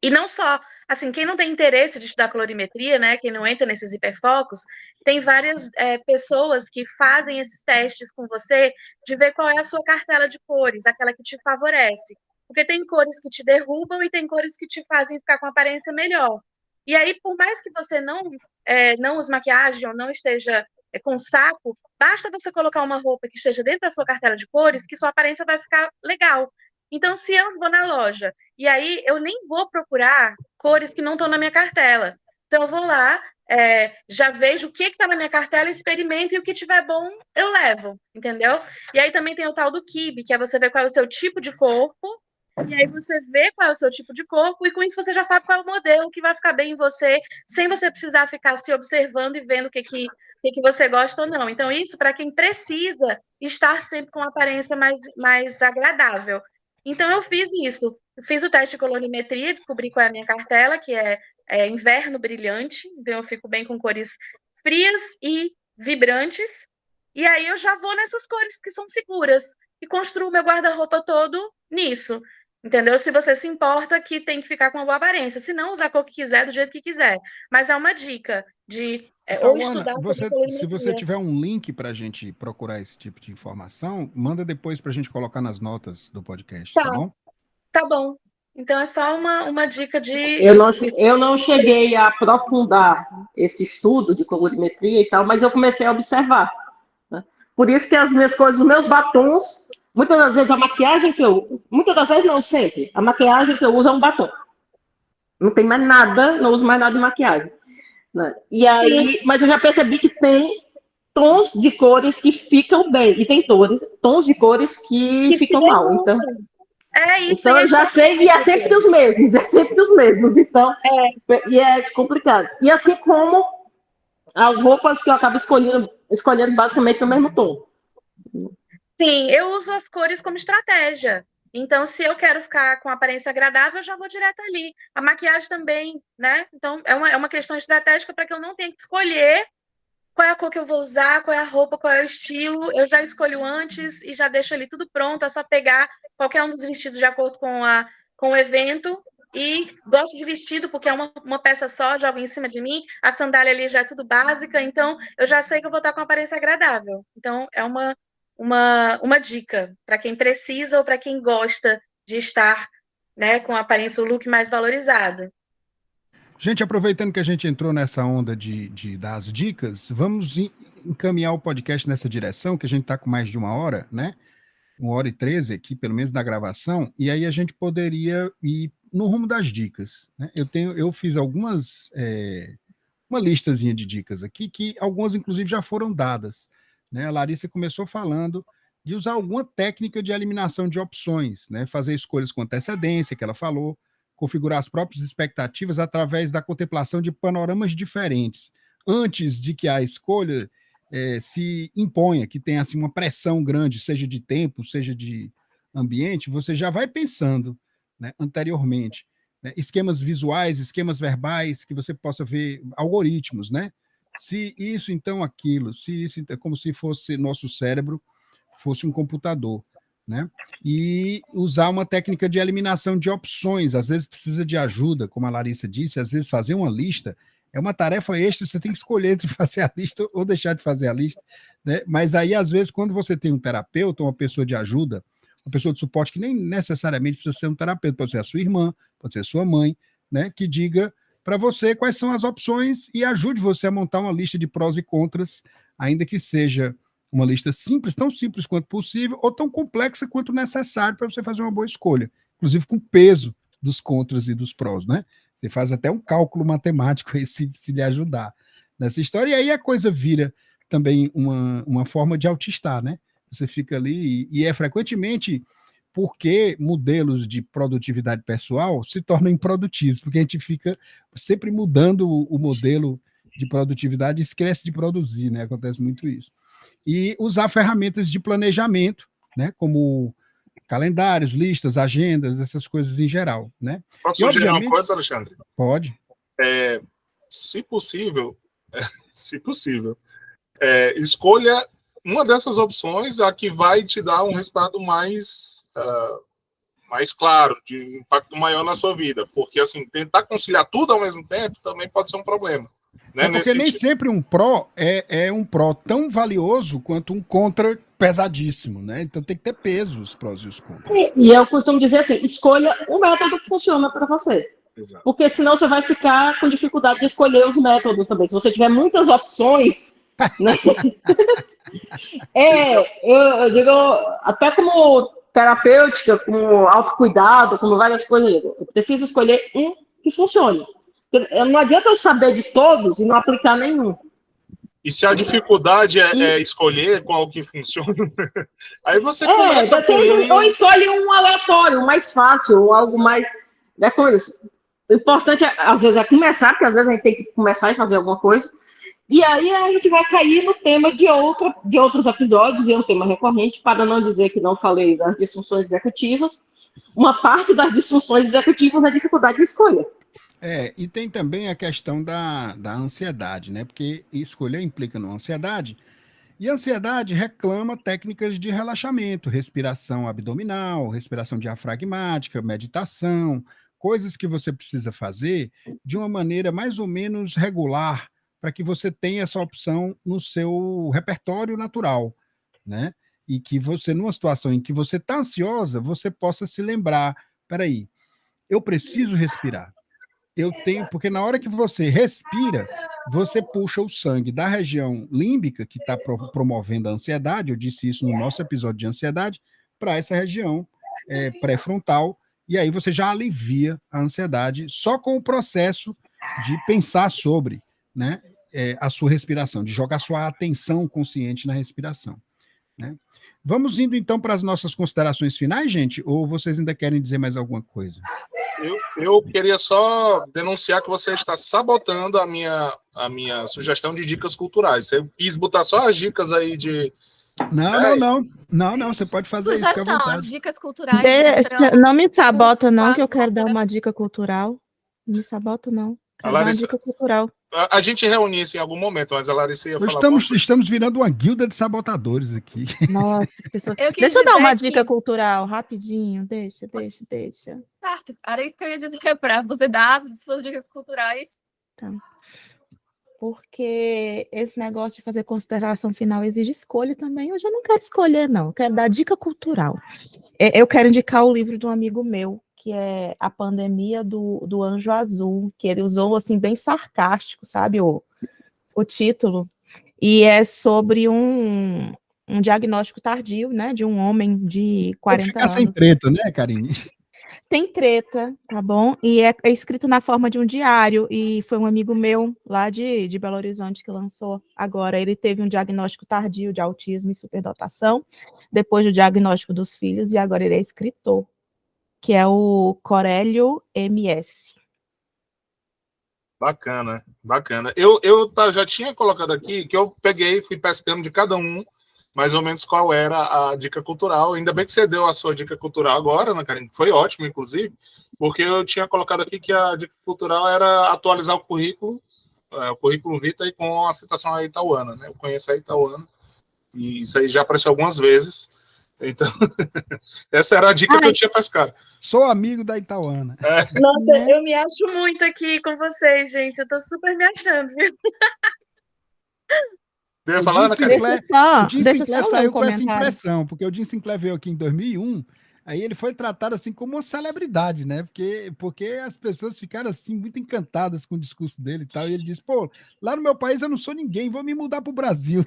E não só, assim, quem não tem interesse de estudar colorimetria, né, quem não entra nesses hiperfocos, tem várias pessoas que fazem esses testes com você de ver qual é a sua cartela de cores, aquela que te favorece. Porque tem cores que te derrubam e tem cores que te fazem ficar com aparência melhor. E aí, por mais que você não use maquiagem ou não esteja com saco, basta você colocar uma roupa que esteja dentro da sua cartela de cores que sua aparência vai ficar legal. Então, se eu vou na loja e aí eu nem vou procurar cores que não estão na minha cartela. Então, eu vou lá, já vejo o que está na minha cartela, experimento e o que tiver bom, eu levo, entendeu? E aí também tem o tal do Kibe, que é você ver qual é o seu tipo de corpo, e aí você vê qual é o seu tipo de corpo, e com isso você já sabe qual é o modelo que vai ficar bem em você, sem você precisar ficar se observando e vendo o que você gosta ou não. Então, isso para quem precisa estar sempre com uma aparência mais agradável. Então, eu fiz isso. fiz o teste de colorimetria, descobri qual é a minha cartela, que é inverno brilhante, então eu fico bem com cores frias e vibrantes, e aí eu já vou nessas cores que são seguras, e construo meu guarda-roupa todo nisso, entendeu? Se você se importa que tem que ficar com uma boa aparência, se não, usar a cor que quiser, do jeito que quiser, mas é uma dica de ou Tauana, estudar sobre se você colorimetria. tiver um link para a gente procurar esse tipo de informação, manda depois para a gente colocar nas notas do podcast, tá bom? Tá bom. Então é só uma dica de. Eu não cheguei a aprofundar esse estudo de colorimetria e tal, mas eu comecei a observar. Né? Por isso que as minhas coisas, os meus batons, muitas das vezes a maquiagem que eu. Muitas das vezes não, sempre. A maquiagem que eu uso é um batom. Não tem mais nada, não uso mais nada de maquiagem. Né? E aí, mas eu já percebi que tem tons de cores que ficam bem, e tem tons de cores que ficam mal. Então. É isso. Então eu já sei que é sempre os mesmos, então, e é complicado. E assim como as roupas que eu acabo escolhendo basicamente no mesmo tom. Sim, eu uso as cores como estratégia. Então, se eu quero ficar com aparência agradável, eu já vou direto ali. A maquiagem também, né? Então, é uma questão estratégica para que eu não tenha que escolher qual é a cor que eu vou usar, qual é a roupa, qual é o estilo. Eu já escolho antes e já deixo ali tudo pronto. É só pegar qualquer um dos vestidos de acordo com o evento. E gosto de vestido, porque é uma peça só, jogo em cima de mim. A sandália ali já é tudo básica. Então, eu já sei que eu vou estar com uma aparência agradável. Então, é uma dica para quem precisa ou para quem gosta de estar, né, com a aparência, o look mais valorizado. Gente, aproveitando que a gente entrou nessa onda de dar as dicas, vamos encaminhar o podcast nessa direção, que a gente está com mais de 1 hora, né? 1h13 aqui, pelo menos na gravação, e aí a gente poderia ir no rumo das dicas. Né? Eu fiz uma listazinha de dicas aqui, que algumas, inclusive, já foram dadas. Né? A Larissa começou falando de usar alguma técnica de eliminação de opções, né? Fazer escolhas com antecedência, que ela falou, configurar as próprias expectativas através da contemplação de panoramas diferentes, antes de que a escolha se imponha, que tenha assim, uma pressão grande, seja de tempo, seja de ambiente, você já vai pensando, né, anteriormente. Né, esquemas visuais, esquemas verbais, que você possa ver, algoritmos, né? Se isso, então aquilo, se isso, é como se fosse nosso cérebro, fosse um computador. Né? E usar uma técnica de eliminação de opções, às vezes precisa de ajuda, como a Larissa disse, às vezes fazer uma lista é uma tarefa extra, você tem que escolher entre fazer a lista ou deixar de fazer a lista, né? Mas aí, às vezes, quando você tem um terapeuta, uma pessoa de ajuda, uma pessoa de suporte, que nem necessariamente precisa ser um terapeuta, pode ser a sua irmã, pode ser a sua mãe, né? Que diga para você quais são as opções e ajude você a montar uma lista de prós e contras, ainda que seja uma lista simples, tão simples quanto possível, ou tão complexa quanto necessário para você fazer uma boa escolha, inclusive com o peso dos contras e dos prós, né? Você faz até um cálculo matemático aí se lhe ajudar nessa história, e aí a coisa vira também uma forma de autistar, né? Você fica ali, e é frequentemente porque modelos de produtividade pessoal se tornam improdutivos, porque a gente fica sempre mudando o modelo de produtividade e esquece de produzir, né? Acontece muito isso. E usar ferramentas de planejamento, né, como calendários, listas, agendas, essas coisas em geral. Né? Posso sugerir uma coisa, Alexandre? Pode. Se possível, escolha uma dessas opções, a que vai te dar um resultado mais claro, de impacto maior na sua vida. Porque, assim, tentar conciliar tudo ao mesmo tempo também pode ser um problema. Né? Porque nem sempre um pró é um pró tão valioso quanto um contra pesadíssimo, né? Então tem que ter peso os prós e os contras. E eu costumo dizer assim, escolha o método que funciona para você. Exato. Porque senão você vai ficar com dificuldade de escolher os métodos também. Se você tiver muitas opções, né? Eu digo, até como terapêutica, como autocuidado, como várias coisas, eu preciso escolher um que funcione. Não adianta eu saber de todos e não aplicar nenhum. E se a dificuldade é escolher qual que funciona, aí você começa ou escolhe um aleatório, um mais fácil, algo mais... Né, o importante, às vezes, é começar, porque às vezes a gente tem que começar e fazer alguma coisa. E aí a gente vai cair no tema de outros episódios, e é um tema recorrente, para não dizer que não falei das disfunções executivas. uma parte das disfunções executivas é dificuldade de escolha. E tem também a questão da ansiedade, né? Porque escolher implica numa ansiedade, e a ansiedade reclama técnicas de relaxamento, respiração abdominal, respiração diafragmática, meditação, coisas que você precisa fazer de uma maneira mais ou menos regular, para que você tenha essa opção no seu repertório natural, né? E que você, numa situação em que você está ansiosa, você possa se lembrar, peraí, eu preciso respirar. Porque na hora que você respira, você puxa o sangue da região límbica, que está promovendo a ansiedade, eu disse isso no nosso episódio de ansiedade, para essa região pré-frontal, e aí você já alivia a ansiedade só com o processo de pensar sobre, né, a sua respiração, de jogar sua atenção consciente na respiração, né? Vamos indo então para as nossas considerações finais, gente, ou vocês ainda querem dizer mais alguma coisa? Eu queria só denunciar que você está sabotando a minha sugestão de dicas culturais. Você quis botar só as dicas aí de... Não, você pode fazer isso, fica à Sugestão, vontade. as dicas culturais. Não me sabota, não, que eu Quase quero dar uma dica cultural. Não me sabota, não. Quero A dar uma Larissa- dica cultural. A gente reúne isso em algum momento, mas a Larissa ia falar... alguma coisa. Estamos virando uma guilda de sabotadores aqui. Nossa, que pessoa. Eu quis Deixa eu dar dizer uma que- dica cultural, rapidinho. Deixa. Certo, era isso que eu ia dizer para você dar as suas dicas culturais. Porque esse negócio de fazer consideração final exige escolha também. Eu já não quero escolher, não. Eu quero dar dica cultural. Eu quero indicar o livro de um amigo meu, que é A Pandemia do Anjo Azul, que ele usou, assim, bem sarcástico, sabe, o título. E é sobre um diagnóstico tardio, né, de um homem de 40 Ficar anos. sem treta, né, Karine? Tem treta, tá bom? E é escrito na forma de um diário, e foi um amigo meu lá de Belo Horizonte que lançou agora. Ele teve um diagnóstico tardio de autismo e superdotação, depois do diagnóstico dos filhos, e agora ele é escritor, que é o Corélio MS. Bacana. Já tinha colocado aqui que eu peguei, fui pescando de cada um, mais ou menos qual era a dica cultural. Ainda bem que você deu a sua dica cultural agora, né, Karine? Foi ótimo, inclusive, porque eu tinha colocado aqui que a dica cultural era atualizar o currículo Vitae com a citação a Itauana, né? Eu conheço a Itauana, e isso aí já apareceu algumas vezes. Então, essa era a dica que eu tinha pescado. Sou amigo da Itauana. Nossa, eu me acho muito aqui com vocês, gente. Eu tô super me achando, viu? Eu ia falar, Jim Deixa Sinclair só saiu um com essa comentário. impressão, porque o Jim Sinclair veio aqui em 2001, aí ele foi tratado assim como uma celebridade, né? Porque as pessoas ficaram assim muito encantadas com o discurso dele e tal, e ele disse, pô, lá no meu país eu não sou ninguém, vou me mudar pro Brasil.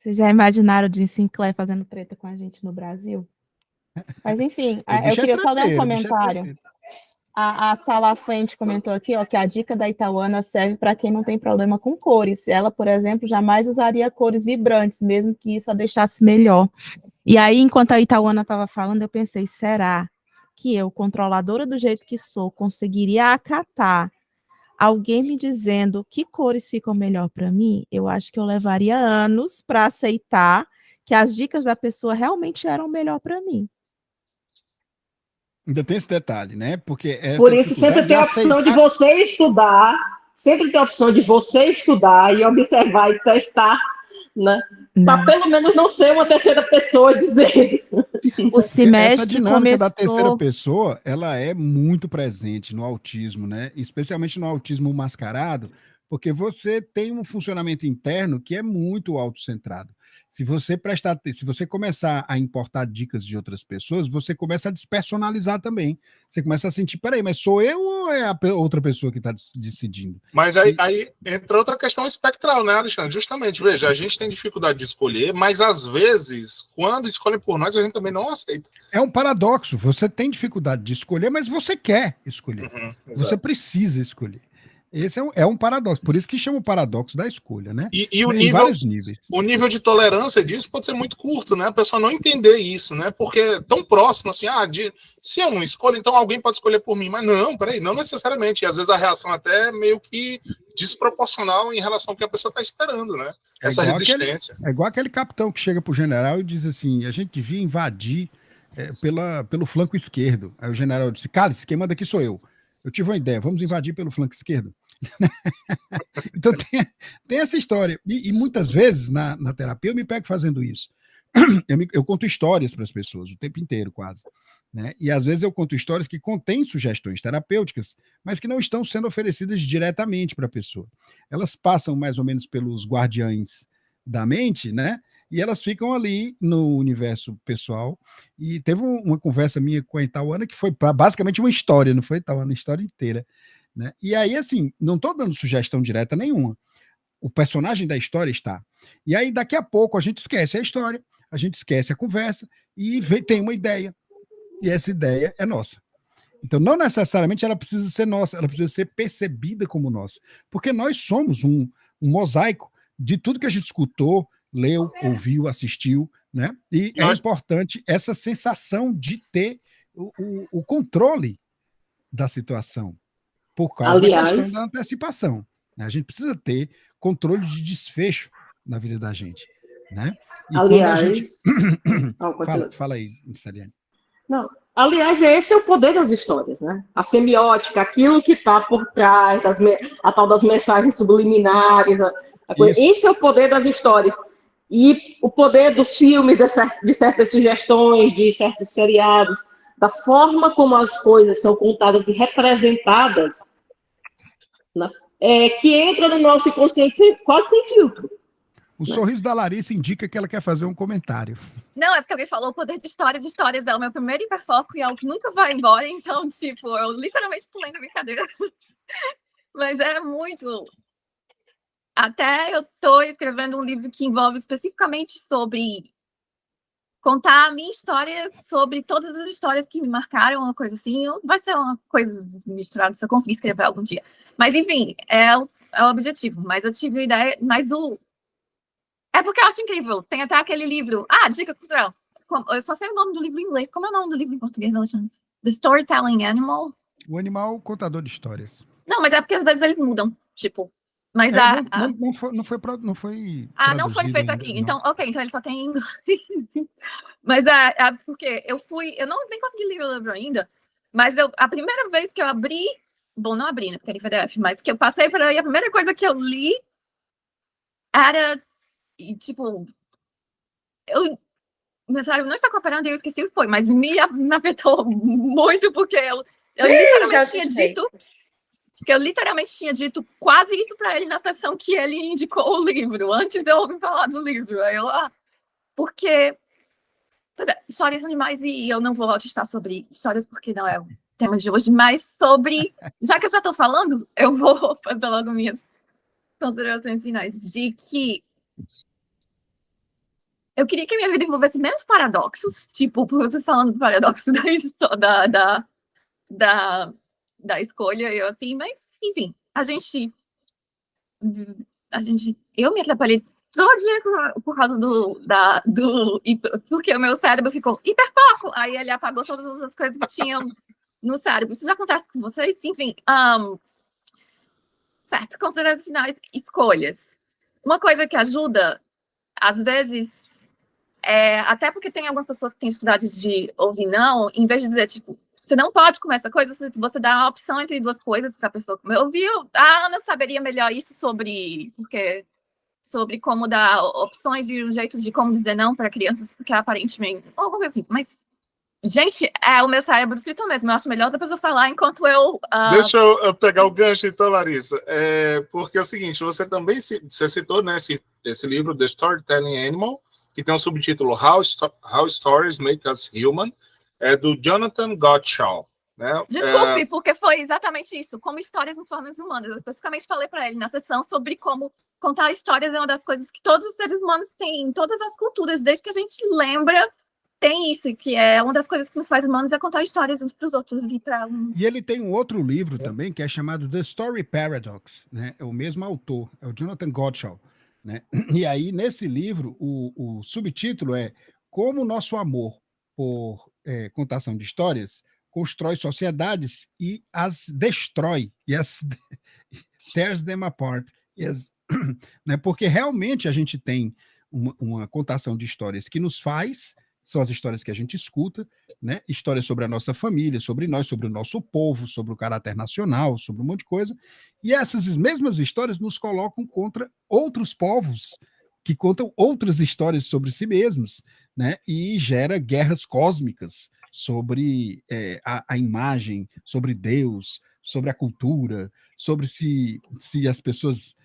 Vocês já imaginaram o Jim Sinclair fazendo treta com a gente no Brasil? Mas, enfim, eu queria só dar um comentário. A Sala Frente comentou aqui, ó, que a dica da Itauana serve para quem não tem problema com cores. Ela, por exemplo, jamais usaria cores vibrantes, mesmo que isso a deixasse melhor. E aí, enquanto a Itauana estava falando, eu pensei, será que eu, controladora do jeito que sou, conseguiria acatar alguém me dizendo que cores ficam melhor para mim? Eu acho que eu levaria anos para aceitar que as dicas da pessoa realmente eram melhor para mim. Ainda tem esse detalhe, né? Porque Por isso, sempre tem a opção de você estudar, e observar e testar, né? Para pelo menos não ser uma terceira pessoa dizendo. O semestre essa dinâmica da terceira começou... pessoa, ela é muito presente no autismo, né? Especialmente no autismo mascarado, porque você tem um funcionamento interno que é muito autocentrado. Se você começar a importar dicas de outras pessoas, você começa a despersonalizar também. Você começa a sentir, peraí, mas sou eu ou é a outra pessoa que está decidindo? Mas aí entra outra questão espectral, né, Alexandre? Justamente, veja, a gente tem dificuldade de escolher, mas às vezes, quando escolhem por nós, a gente também não aceita. É um paradoxo. Você tem dificuldade de escolher, mas você quer escolher. Você precisa escolher. Esse é um paradoxo, por isso que chama o paradoxo da escolha, né? E o em nível, vários níveis. o nível de tolerância disso pode ser muito curto, né? A pessoa não entender isso, né? Porque é tão próximo assim, se eu não escolho, então alguém pode escolher por mim. Mas não, peraí, não necessariamente. E às vezes a reação até é meio que desproporcional em relação ao que a pessoa está esperando, né? Essa resistência. É igual aquele capitão que chega pro general e diz assim: a gente devia invadir pelo flanco esquerdo. Aí o general disse: Cálice, quem manda aqui sou eu. Eu tive uma ideia, vamos invadir pelo flanco esquerdo. Então tem essa história. E muitas vezes na terapia eu me pego fazendo isso. Eu conto histórias para as pessoas o tempo inteiro, quase. Né? E às vezes eu conto histórias que contêm sugestões terapêuticas, mas que não estão sendo oferecidas diretamente para a pessoa. Elas passam mais ou menos pelos guardiães da mente, né? E elas ficam ali no universo pessoal. E teve uma conversa minha com a Itauana que foi basicamente uma história, não foi, Itauana? A história inteira. Né? E aí, assim, não estou dando sugestão direta nenhuma. O personagem da história está. E aí, daqui a pouco, a gente esquece a história, a gente esquece a conversa e tem uma ideia. E essa ideia é nossa. Então, não necessariamente ela precisa ser nossa, ela precisa ser percebida como nossa. Porque nós somos um mosaico de tudo que a gente escutou, leu, ouviu, assistiu, né? E é importante essa sensação de ter o controle da situação. Por causa da questão da antecipação. Né? A gente precisa ter controle de desfecho na vida da gente. Né? E aliás... quando a gente... fala aí, Sariane. Não. Aliás, esse é o poder das histórias, né? A semiótica, aquilo que está por trás, a tal das mensagens subliminares. Esse é o poder das histórias. E o poder dos filmes, de certas sugestões, de certos seriados, da forma como as coisas são contadas e representadas, né, que entra no nosso inconsciente quase sem filtro. O sorriso da Larissa indica que ela quer fazer um comentário. Não, é porque alguém falou o poder de histórias é o meu primeiro hiperfoco e é algo que nunca vai embora, então, tipo, eu literalmente pulei na brincadeira. Mas é muito... Até eu tô escrevendo um livro que envolve especificamente sobre contar a minha história, sobre todas as histórias que me marcaram, uma coisa assim. Vai ser uma coisa misturada se eu conseguir escrever algum dia. Mas, enfim, é o objetivo. Mas eu tive uma ideia... É porque eu acho incrível. Tem até aquele livro... Dica cultural. Eu só sei o nome do livro em inglês. Como é o nome do livro em português, Alexandre? The Storytelling Animal. O animal contador de histórias. Não, mas é porque às vezes eles mudam. Tipo... Mas não foi não foi feito aqui. Ainda, então, ok, então ele só tem inglês. Mas porque eu nem consegui ler o livro ainda, mas a primeira vez que eu abri, não abri, né, porque era em PDF, mas que eu passei por aí, a primeira coisa que eu li era, tipo, meu cérebro não está cooperando e eu esqueci o que foi, mas me afetou muito, porque eu literalmente tinha dito... Porque eu literalmente tinha dito quase isso para ele na sessão que ele indicou o livro, antes de eu ouvir falar do livro. Aí eu, porque... Pois é, histórias animais, e eu não vou autistar sobre histórias, porque não é o tema de hoje, mas sobre... Já que eu já estou falando, eu vou fazer logo minhas considerações finais, de que eu queria que a minha vida envolvesse menos paradoxos, tipo, por vocês falando do paradoxo da escolha, eu assim, mas, enfim, eu me atrapalhei todo dia por causa porque o meu cérebro ficou hiperfoco, aí ele apagou todas as coisas que tinham no cérebro. Isso já acontece com vocês? Enfim, certo, considerações finais, escolhas. Uma coisa que ajuda, às vezes, até porque tem algumas pessoas que têm dificuldade de ouvir não, em vez de dizer, tipo, você não pode comer essa coisa, você dá a opção entre duas coisas para a pessoa comer. A Ana saberia melhor isso sobre como dar opções e um jeito de como dizer não para crianças, porque aparentemente, alguma coisa assim. Mas, gente, o meu cérebro frito mesmo. Eu acho melhor outra pessoa falar enquanto eu... Deixa eu pegar o gancho, então, Larissa. Porque é o seguinte, você também você citou, né, esse livro, The Storytelling Animal, que tem um subtítulo How Stories Make Us Human, do Jonathan Gottschall. Né? Desculpe, porque foi exatamente isso, como histórias nos formam humanas. Eu especificamente falei para ele na sessão sobre como contar histórias é uma das coisas que todos os seres humanos têm, em todas as culturas, desde que a gente lembra, tem isso, que é uma das coisas que nos faz humanos é contar histórias uns para os outros e para E ele tem um outro livro também que é chamado The Story Paradox, né? É o mesmo autor, é o Jonathan Gottschall, né? E aí nesse livro o subtítulo é Como o Nosso Amor por contação de histórias constrói sociedades e as destrói e as tears them apart, né? Porque realmente a gente tem uma contação de histórias que nos faz, são as histórias que a gente escuta, né? Histórias sobre a nossa família, sobre nós, sobre o nosso povo, sobre o caráter nacional, sobre um monte de coisa, e essas mesmas histórias nos colocam contra outros povos que contam outras histórias sobre si mesmos, né? E gera guerras cósmicas sobre a imagem, sobre Deus, sobre a cultura, sobre se as pessoas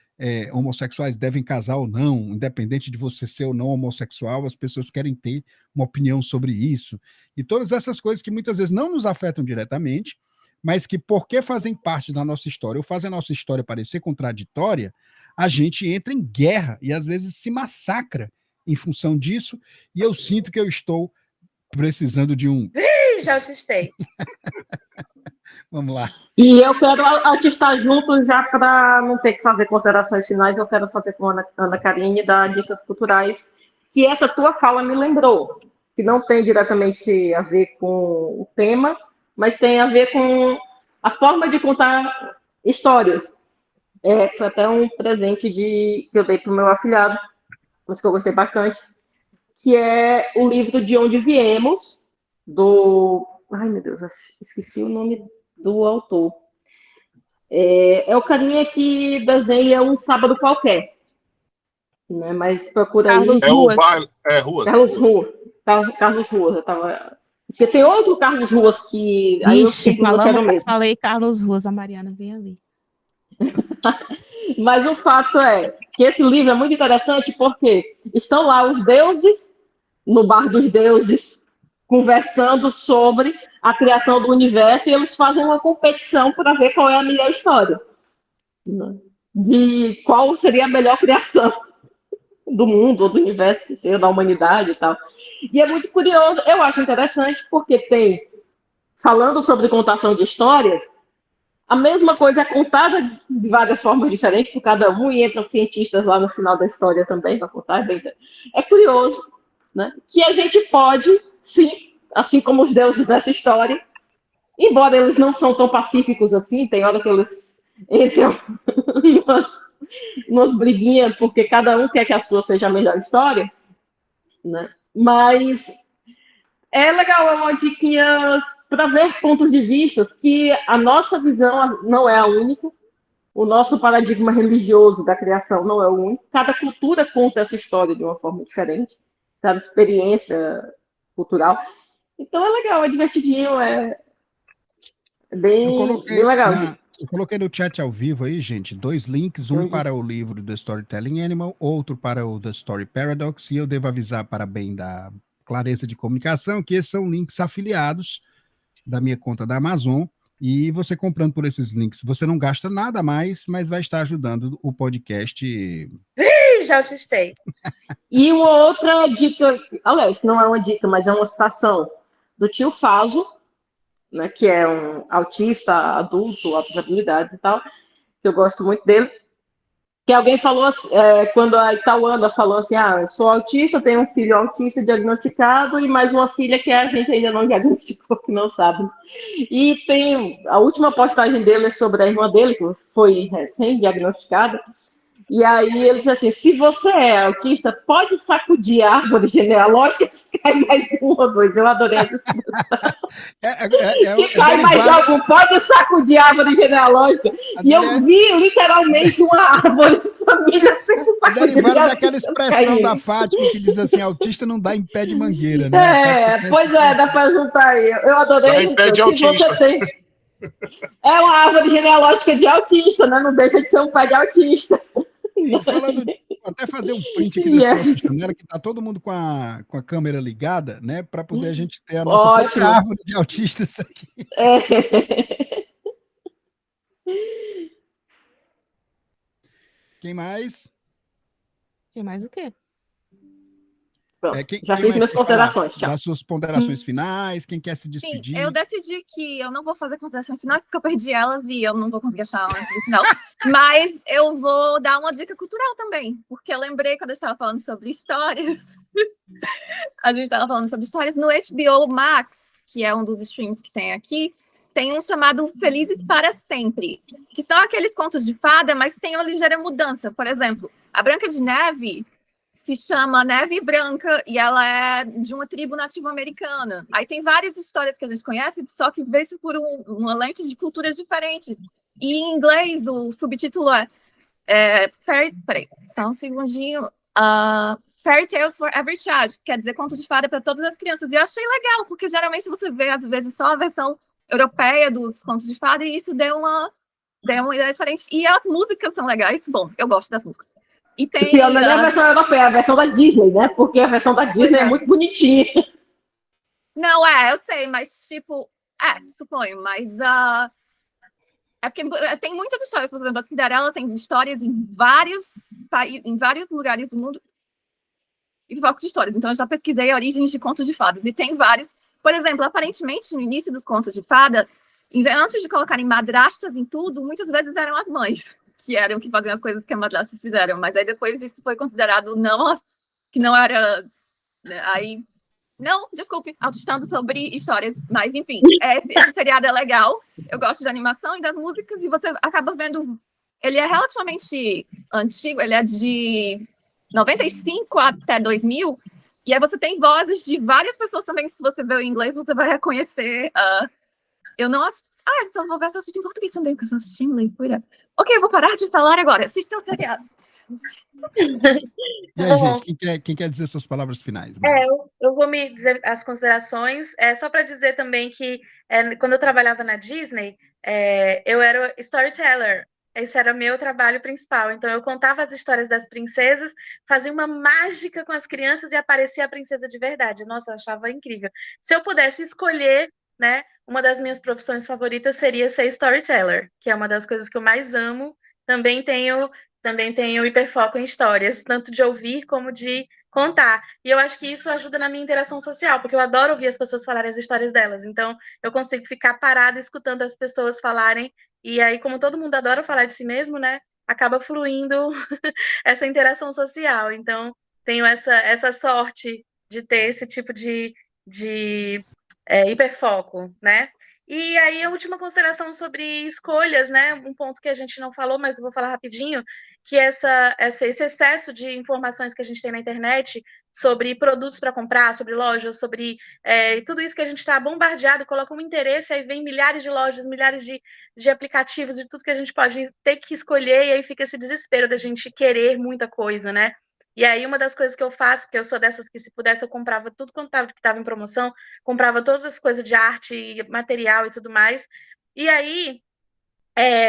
homossexuais devem casar ou não, independente de você ser ou não homossexual, as pessoas querem ter uma opinião sobre isso. E todas essas coisas que muitas vezes não nos afetam diretamente, mas que, porque fazem parte da nossa história ou fazem a nossa história parecer contraditória, a gente entra em guerra e às vezes se massacra em função disso. E eu sinto que eu estou precisando de um. Já autistei. Vamos lá. E eu quero artistar junto, já para não ter que fazer considerações finais, eu quero fazer com a Ana Karine dar dicas culturais, que essa tua fala me lembrou, que não tem diretamente a ver com o tema, mas tem a ver com a forma de contar histórias. Foi até um presente que eu dei para o meu afilhado, mas que eu gostei bastante, que é o livro De Onde Viemos, do... Ai, meu Deus, esqueci o nome do autor. É o carinha que desenha Um Sábado Qualquer, né? Mas procura Carlos aí. Ruas. Ruas. Carlos Ruas. Carlos Ruas. Eu tava... Porque tem outro Carlos Ruas que... Aí eu Vixe, fiquei com você no mesmo. falei Carlos Ruas, a Mariana vem ali. Mas o fato é que esse livro é muito interessante porque estão lá os deuses, no bar dos deuses, conversando sobre a criação do universo, e eles fazem uma competição para ver qual é a melhor história, né? De qual seria a melhor criação do mundo, ou do universo, que seja, da humanidade e tal. E é muito curioso, eu acho interessante, porque tem, falando sobre contação de histórias, a mesma coisa é contada de várias formas diferentes por cada um, e entra cientistas lá no final da história também para contar. É curioso, né? Que a gente pode, sim, assim como os deuses dessa história, embora eles não são tão pacíficos assim, tem hora que eles entram em umas briguinhas, porque cada um quer que a sua seja a melhor história, né? Mas é legal, é uma diquinha para ver pontos de vista que a nossa visão não é a única, o nosso paradigma religioso da criação não é o único, cada cultura conta essa história de uma forma diferente, cada experiência cultural. Então é legal, é divertidinho, é bem legal. Eu coloquei no chat ao vivo aí, gente, 2 links, um para o livro The Storytelling Animal, outro para o The Story Paradox, e eu devo avisar para bem da clareza de comunicação que esses são links afiliados da minha conta da Amazon, e você comprando por esses links, você não gasta nada mais, mas vai estar ajudando o podcast. Já autistei. E uma outra dica, aliás, não é uma dica, mas é uma citação do tio Faso, né, que é um autista adulto, altas habilidades e tal, que eu gosto muito dele, que alguém falou, quando a Itauana falou assim, eu sou autista, tenho um filho autista diagnosticado e mais uma filha que a gente ainda não diagnosticou, que não sabe. E tem, a última postagem dele é sobre a irmã dele, que foi recém-diagnosticada, e aí ele disse assim, se você é autista, pode sacudir a árvore genealógica e cai mais um ou dois. Eu adorei essa expressão. Que cai mais algum, pode sacudir a árvore genealógica. E eu vi literalmente uma árvore de família sendo sacudida. Derivado daquela expressão da Fátima que diz assim, autista não dá em pé de mangueira, né? Pois é, dá para juntar aí. Eu adorei isso. Se você tem... É uma árvore genealógica de autista, né? Não deixa de ser um pai de autista. E falando, até fazer um print aqui dessa nossa janela, que tá todo mundo com a câmera ligada, né? Para poder a gente ter a nossa própria árvore de autistas aqui. Quem mais? Quem mais o quê? Pronto, Quem já fiz mais minhas quer falar considerações. Tchau. das suas ponderações finais? Quem quer se Sim, despedir? eu decidi que eu não vou fazer considerações finais porque eu perdi elas e eu não vou conseguir achar antes do final. Mas eu vou dar uma dica cultural também, porque eu lembrei quando eu estava falando sobre histórias. A gente estava falando sobre histórias no HBO Max, que é um dos streams que tem aqui. Tem um chamado Felizes para Sempre, que são aqueles contos de fada, mas tem uma ligeira mudança. Por exemplo, a Branca de Neve se chama Neve Branca e ela é de uma tribo nativa-americana. Aí tem várias histórias que a gente conhece, só que vistas por uma lente de culturas diferentes. E em inglês o subtítulo peraí, só um segundinho. Fairy Tales for Every Child, quer dizer contos de fada para todas as crianças. E eu achei legal, porque geralmente você vê, às vezes, só a versão europeia dos contos de fada, e isso deu uma ideia diferente. E as músicas são legais. Bom, eu gosto das músicas. E tem... Não é a versão europeia, é a versão da Disney, né? Porque a versão da Disney é muito bonitinha. Não, eu sei, mas tipo... suponho, mas... É porque tem muitas histórias, por exemplo, a Cinderela tem histórias em vários lugares do mundo e foco de histórias. Então, eu já pesquisei origens de contos de fadas e tem vários. Por exemplo, aparentemente, no início dos contos de fada, antes de colocarem madrastas em tudo, muitas vezes eram as mães que faziam as coisas que as madrastas fizeram. Mas aí depois isso foi considerado que não era... Né, aí... Não, desculpe, autoestando sobre histórias, mas enfim, esse seriado é legal, eu gosto de animação e das músicas, e você acaba vendo, ele é relativamente antigo, ele é de 95 até 2000, e aí você tem vozes de várias pessoas também, se você vê o inglês, você vai reconhecer, eu não assisto, eu só vou ver se eu assisto em português também, porque eu só assisti em inglês, ok, eu vou parar de falar agora, assistam o seriado. E aí, gente, quem quer dizer suas palavras finais? Eu vou me dizer as considerações. Só para dizer também que quando eu trabalhava na Disney, eu era storyteller. Esse era meu trabalho principal. Então, eu contava as histórias das princesas, fazia uma mágica com as crianças e aparecia a princesa de verdade. Nossa, eu achava incrível. Se eu pudesse escolher, né, uma das minhas profissões favoritas seria ser storyteller, que é uma das coisas que eu mais amo. Também tenho hiperfoco em histórias, tanto de ouvir como de contar. E eu acho que isso ajuda na minha interação social, porque eu adoro ouvir as pessoas falarem as histórias delas. Então, eu consigo ficar parada escutando as pessoas falarem. E aí, como todo mundo adora falar de si mesmo, né? Acaba fluindo essa interação social. Então, tenho essa sorte de ter esse tipo de hiperfoco, né? E aí, a última consideração sobre escolhas, né? Um ponto que a gente não falou, mas eu vou falar rapidinho, que esse excesso de informações que a gente tem na internet sobre produtos para comprar, sobre lojas, sobre tudo isso que a gente está bombardeado, coloca um interesse, aí vem milhares de lojas, milhares de aplicativos, de tudo que a gente pode ter que escolher, e aí fica esse desespero da gente querer muita coisa, né? E aí, uma das coisas que eu faço, porque eu sou dessas que, se pudesse, eu comprava tudo que estava em promoção, comprava todas as coisas de arte, material e tudo mais. E aí,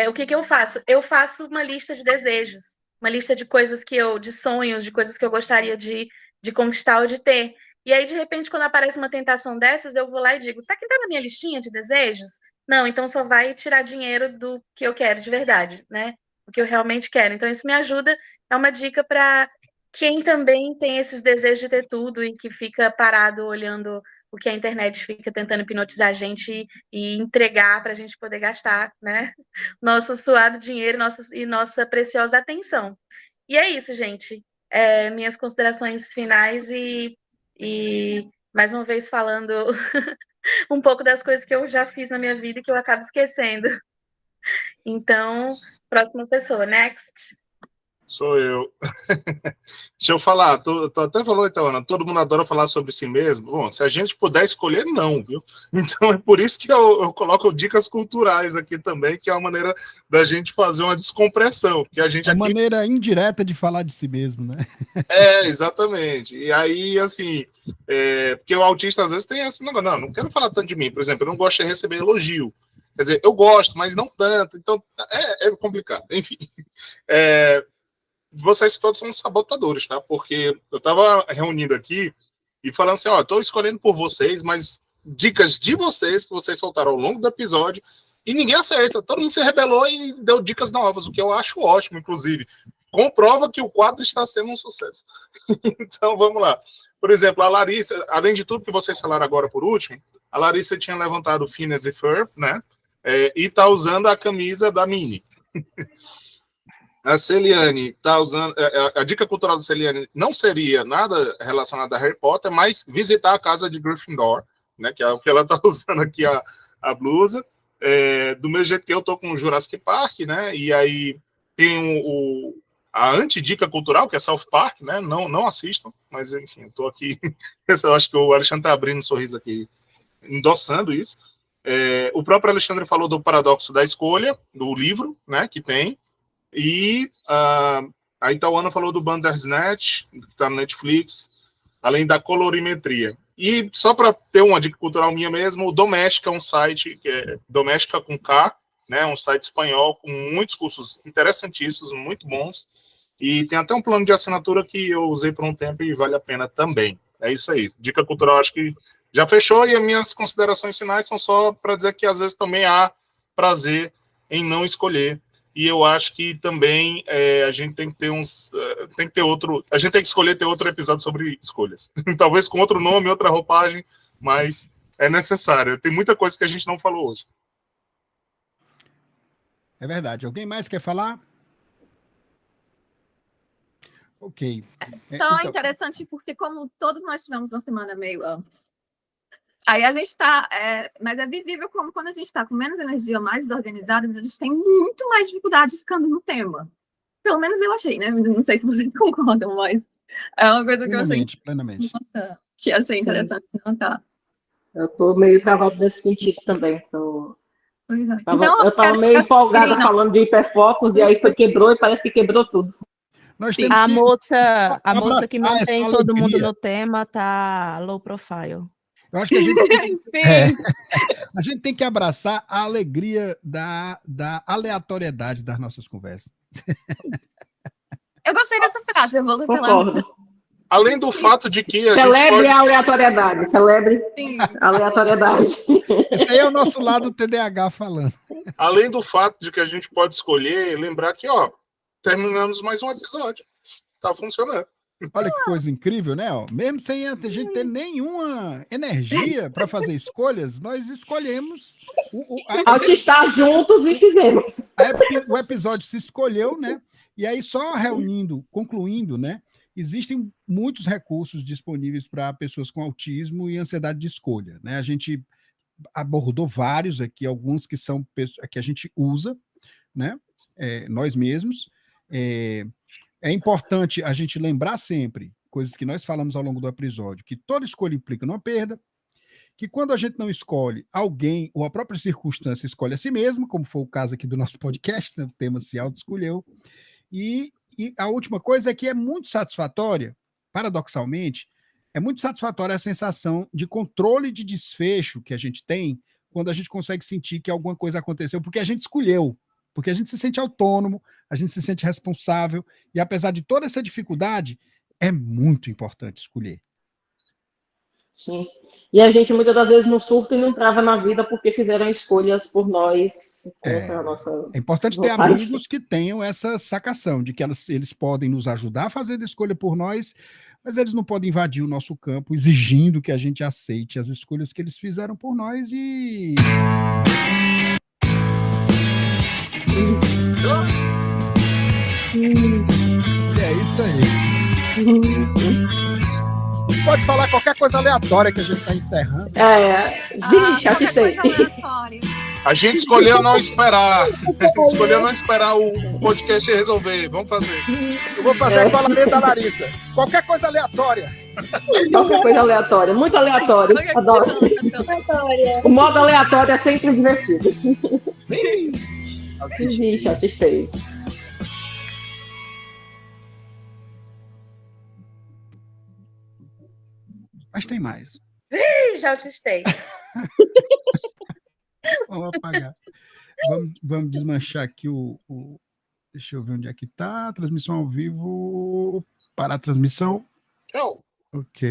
o que eu faço? Eu faço uma lista de desejos, uma lista de coisas de sonhos, de coisas que eu gostaria de conquistar ou de ter. E aí, de repente, quando aparece uma tentação dessas, eu vou lá e digo, quem tá na minha listinha de desejos? Não, então só vai tirar dinheiro do que eu quero de verdade, né? O que eu realmente quero. Então, isso me ajuda, é uma dica para quem também tem esses desejos de ter tudo e que fica parado olhando o que a internet fica tentando hipnotizar a gente e entregar para a gente poder gastar, né? Nosso suado dinheiro e nossa preciosa atenção. E é isso, gente. Minhas considerações finais e mais uma vez falando um pouco das coisas que eu já fiz na minha vida e que eu acabo esquecendo. Então, próxima pessoa, next. Sou eu. Deixa eu falar, tu até falou, então, Ana, todo mundo adora falar sobre si mesmo. Bom, se a gente puder escolher, não, viu? Então é por isso que eu coloco dicas culturais aqui também, que é uma maneira da gente fazer uma descompressão. Que a gente uma maneira indireta de falar de si mesmo, né? Exatamente. E aí, assim, porque o autista às vezes tem esse negócio, não quero falar tanto de mim, por exemplo, eu não gosto de receber elogio. Quer dizer, eu gosto, mas não tanto, então é complicado. Enfim, vocês todos são sabotadores, tá? Porque eu estava reunindo aqui e falando assim, estou escolhendo por vocês, mas dicas de vocês que vocês soltaram ao longo do episódio e ninguém aceita. Todo mundo se rebelou e deu dicas novas, o que eu acho ótimo, inclusive. comprova que o quadro está sendo um sucesso. Então, vamos lá. Por exemplo, a Larissa, além de tudo que vocês falaram agora por último, a Larissa tinha levantado o Phineas e Ferb, né? E está usando a camisa da Minnie. A Celiane está usando... A dica cultural da Celiane não seria nada relacionado a Harry Potter, mas visitar a casa de Gryffindor, né? Que é o que ela está usando aqui, a blusa. Do mesmo jeito que eu tô com o Jurassic Park, né? E aí tem a antidica cultural, que é South Park, né? Não assistam, mas enfim, eu tô aqui. Eu acho que o Alexandre tá abrindo um sorriso aqui, endossando isso. O próprio Alexandre falou do paradoxo da escolha, do livro, né? Que tem. E a Itauana falou do Bandersnatch, que está no Netflix, além da colorimetria. E só para ter uma dica cultural minha mesmo, o Doméstica é um site, que é Doméstica com K, né, um site espanhol com muitos cursos interessantíssimos, muito bons, e tem até um plano de assinatura que eu usei por um tempo e vale a pena também. É isso aí. Dica cultural acho que já fechou, e as minhas considerações finais são só para dizer que às vezes também há prazer em não escolher. E eu acho que também a gente tem que ter a gente tem que escolher ter outro episódio sobre escolhas. Talvez com outro nome, outra roupagem, mas é necessário. Tem muita coisa que a gente não falou hoje. É verdade. Alguém mais quer falar? Ok. Só interessante porque como todos nós tivemos uma semana meio... Aí a gente está... mas é visível como quando a gente está com menos energia, mais desorganizados, a gente tem muito mais dificuldade ficando no tema. Pelo menos eu achei, né? Não sei se vocês concordam, mas é uma coisa que eu achei... Plenamente. Que achei interessante notar. Eu estou meio travado nesse sentido também. Eu estava meio empolgada falando de hiperfocos e aí quebrou e parece que quebrou tudo. A moça que mantém todo mundo no tema tá low profile. Eu acho que a gente tem que abraçar a alegria da aleatoriedade das nossas conversas. Eu gostei dessa frase, eu vou Concordo. Além do fato de que celebre a aleatoriedade, celebre a aleatoriedade. Esse aí é o nosso lado TDAH falando. Além do fato de que a gente pode escolher, lembrar que, terminamos mais um episódio. Tá funcionando. Olha que coisa incrível, né? Mesmo sem a gente ter nenhuma energia para fazer escolhas, nós escolhemos. Estar juntos e fizemos. O episódio se escolheu, né? E aí, só concluindo, né? Existem muitos recursos disponíveis para pessoas com autismo e ansiedade de escolha, né? A gente abordou vários aqui, alguns que são que a gente usa, né? Nós mesmos. É importante a gente lembrar sempre, coisas que nós falamos ao longo do episódio, que toda escolha implica numa perda, que quando a gente não escolhe, alguém ou a própria circunstância escolhe a si mesmo, como foi o caso aqui do nosso podcast, né? O tema se auto-escolheu. E a última coisa é que é muito satisfatória, paradoxalmente, é muito satisfatória a sensação de controle de desfecho que a gente tem quando a gente consegue sentir que alguma coisa aconteceu, porque a gente escolheu. Porque a gente se sente autônomo, a gente se sente responsável, e apesar de toda essa dificuldade, é muito importante escolher. Sim. E a gente muitas das vezes não surta e não trava na vida porque fizeram escolhas por nós. É importante ter amigos que tenham essa sacação, de que eles podem nos ajudar a fazer a escolha por nós, mas eles não podem invadir o nosso campo exigindo que a gente aceite as escolhas que eles fizeram por nós e... É isso aí. Você pode falar qualquer coisa aleatória que a gente está encerrando. Assistei. A gente escolheu não esperar. Escolheu não esperar o podcast resolver. Vamos fazer. Eu vou fazer a palavra da Larissa. Qualquer coisa aleatória. Qualquer coisa aleatória. Muito aleatório. Adoro. O modo aleatório é sempre divertido. Assistei. Mas tem mais. Já assistei. Vamos apagar. Vamos desmanchar aqui deixa eu ver onde é que tá. Transmissão ao vivo. Parar a transmissão. Tchau. Ok.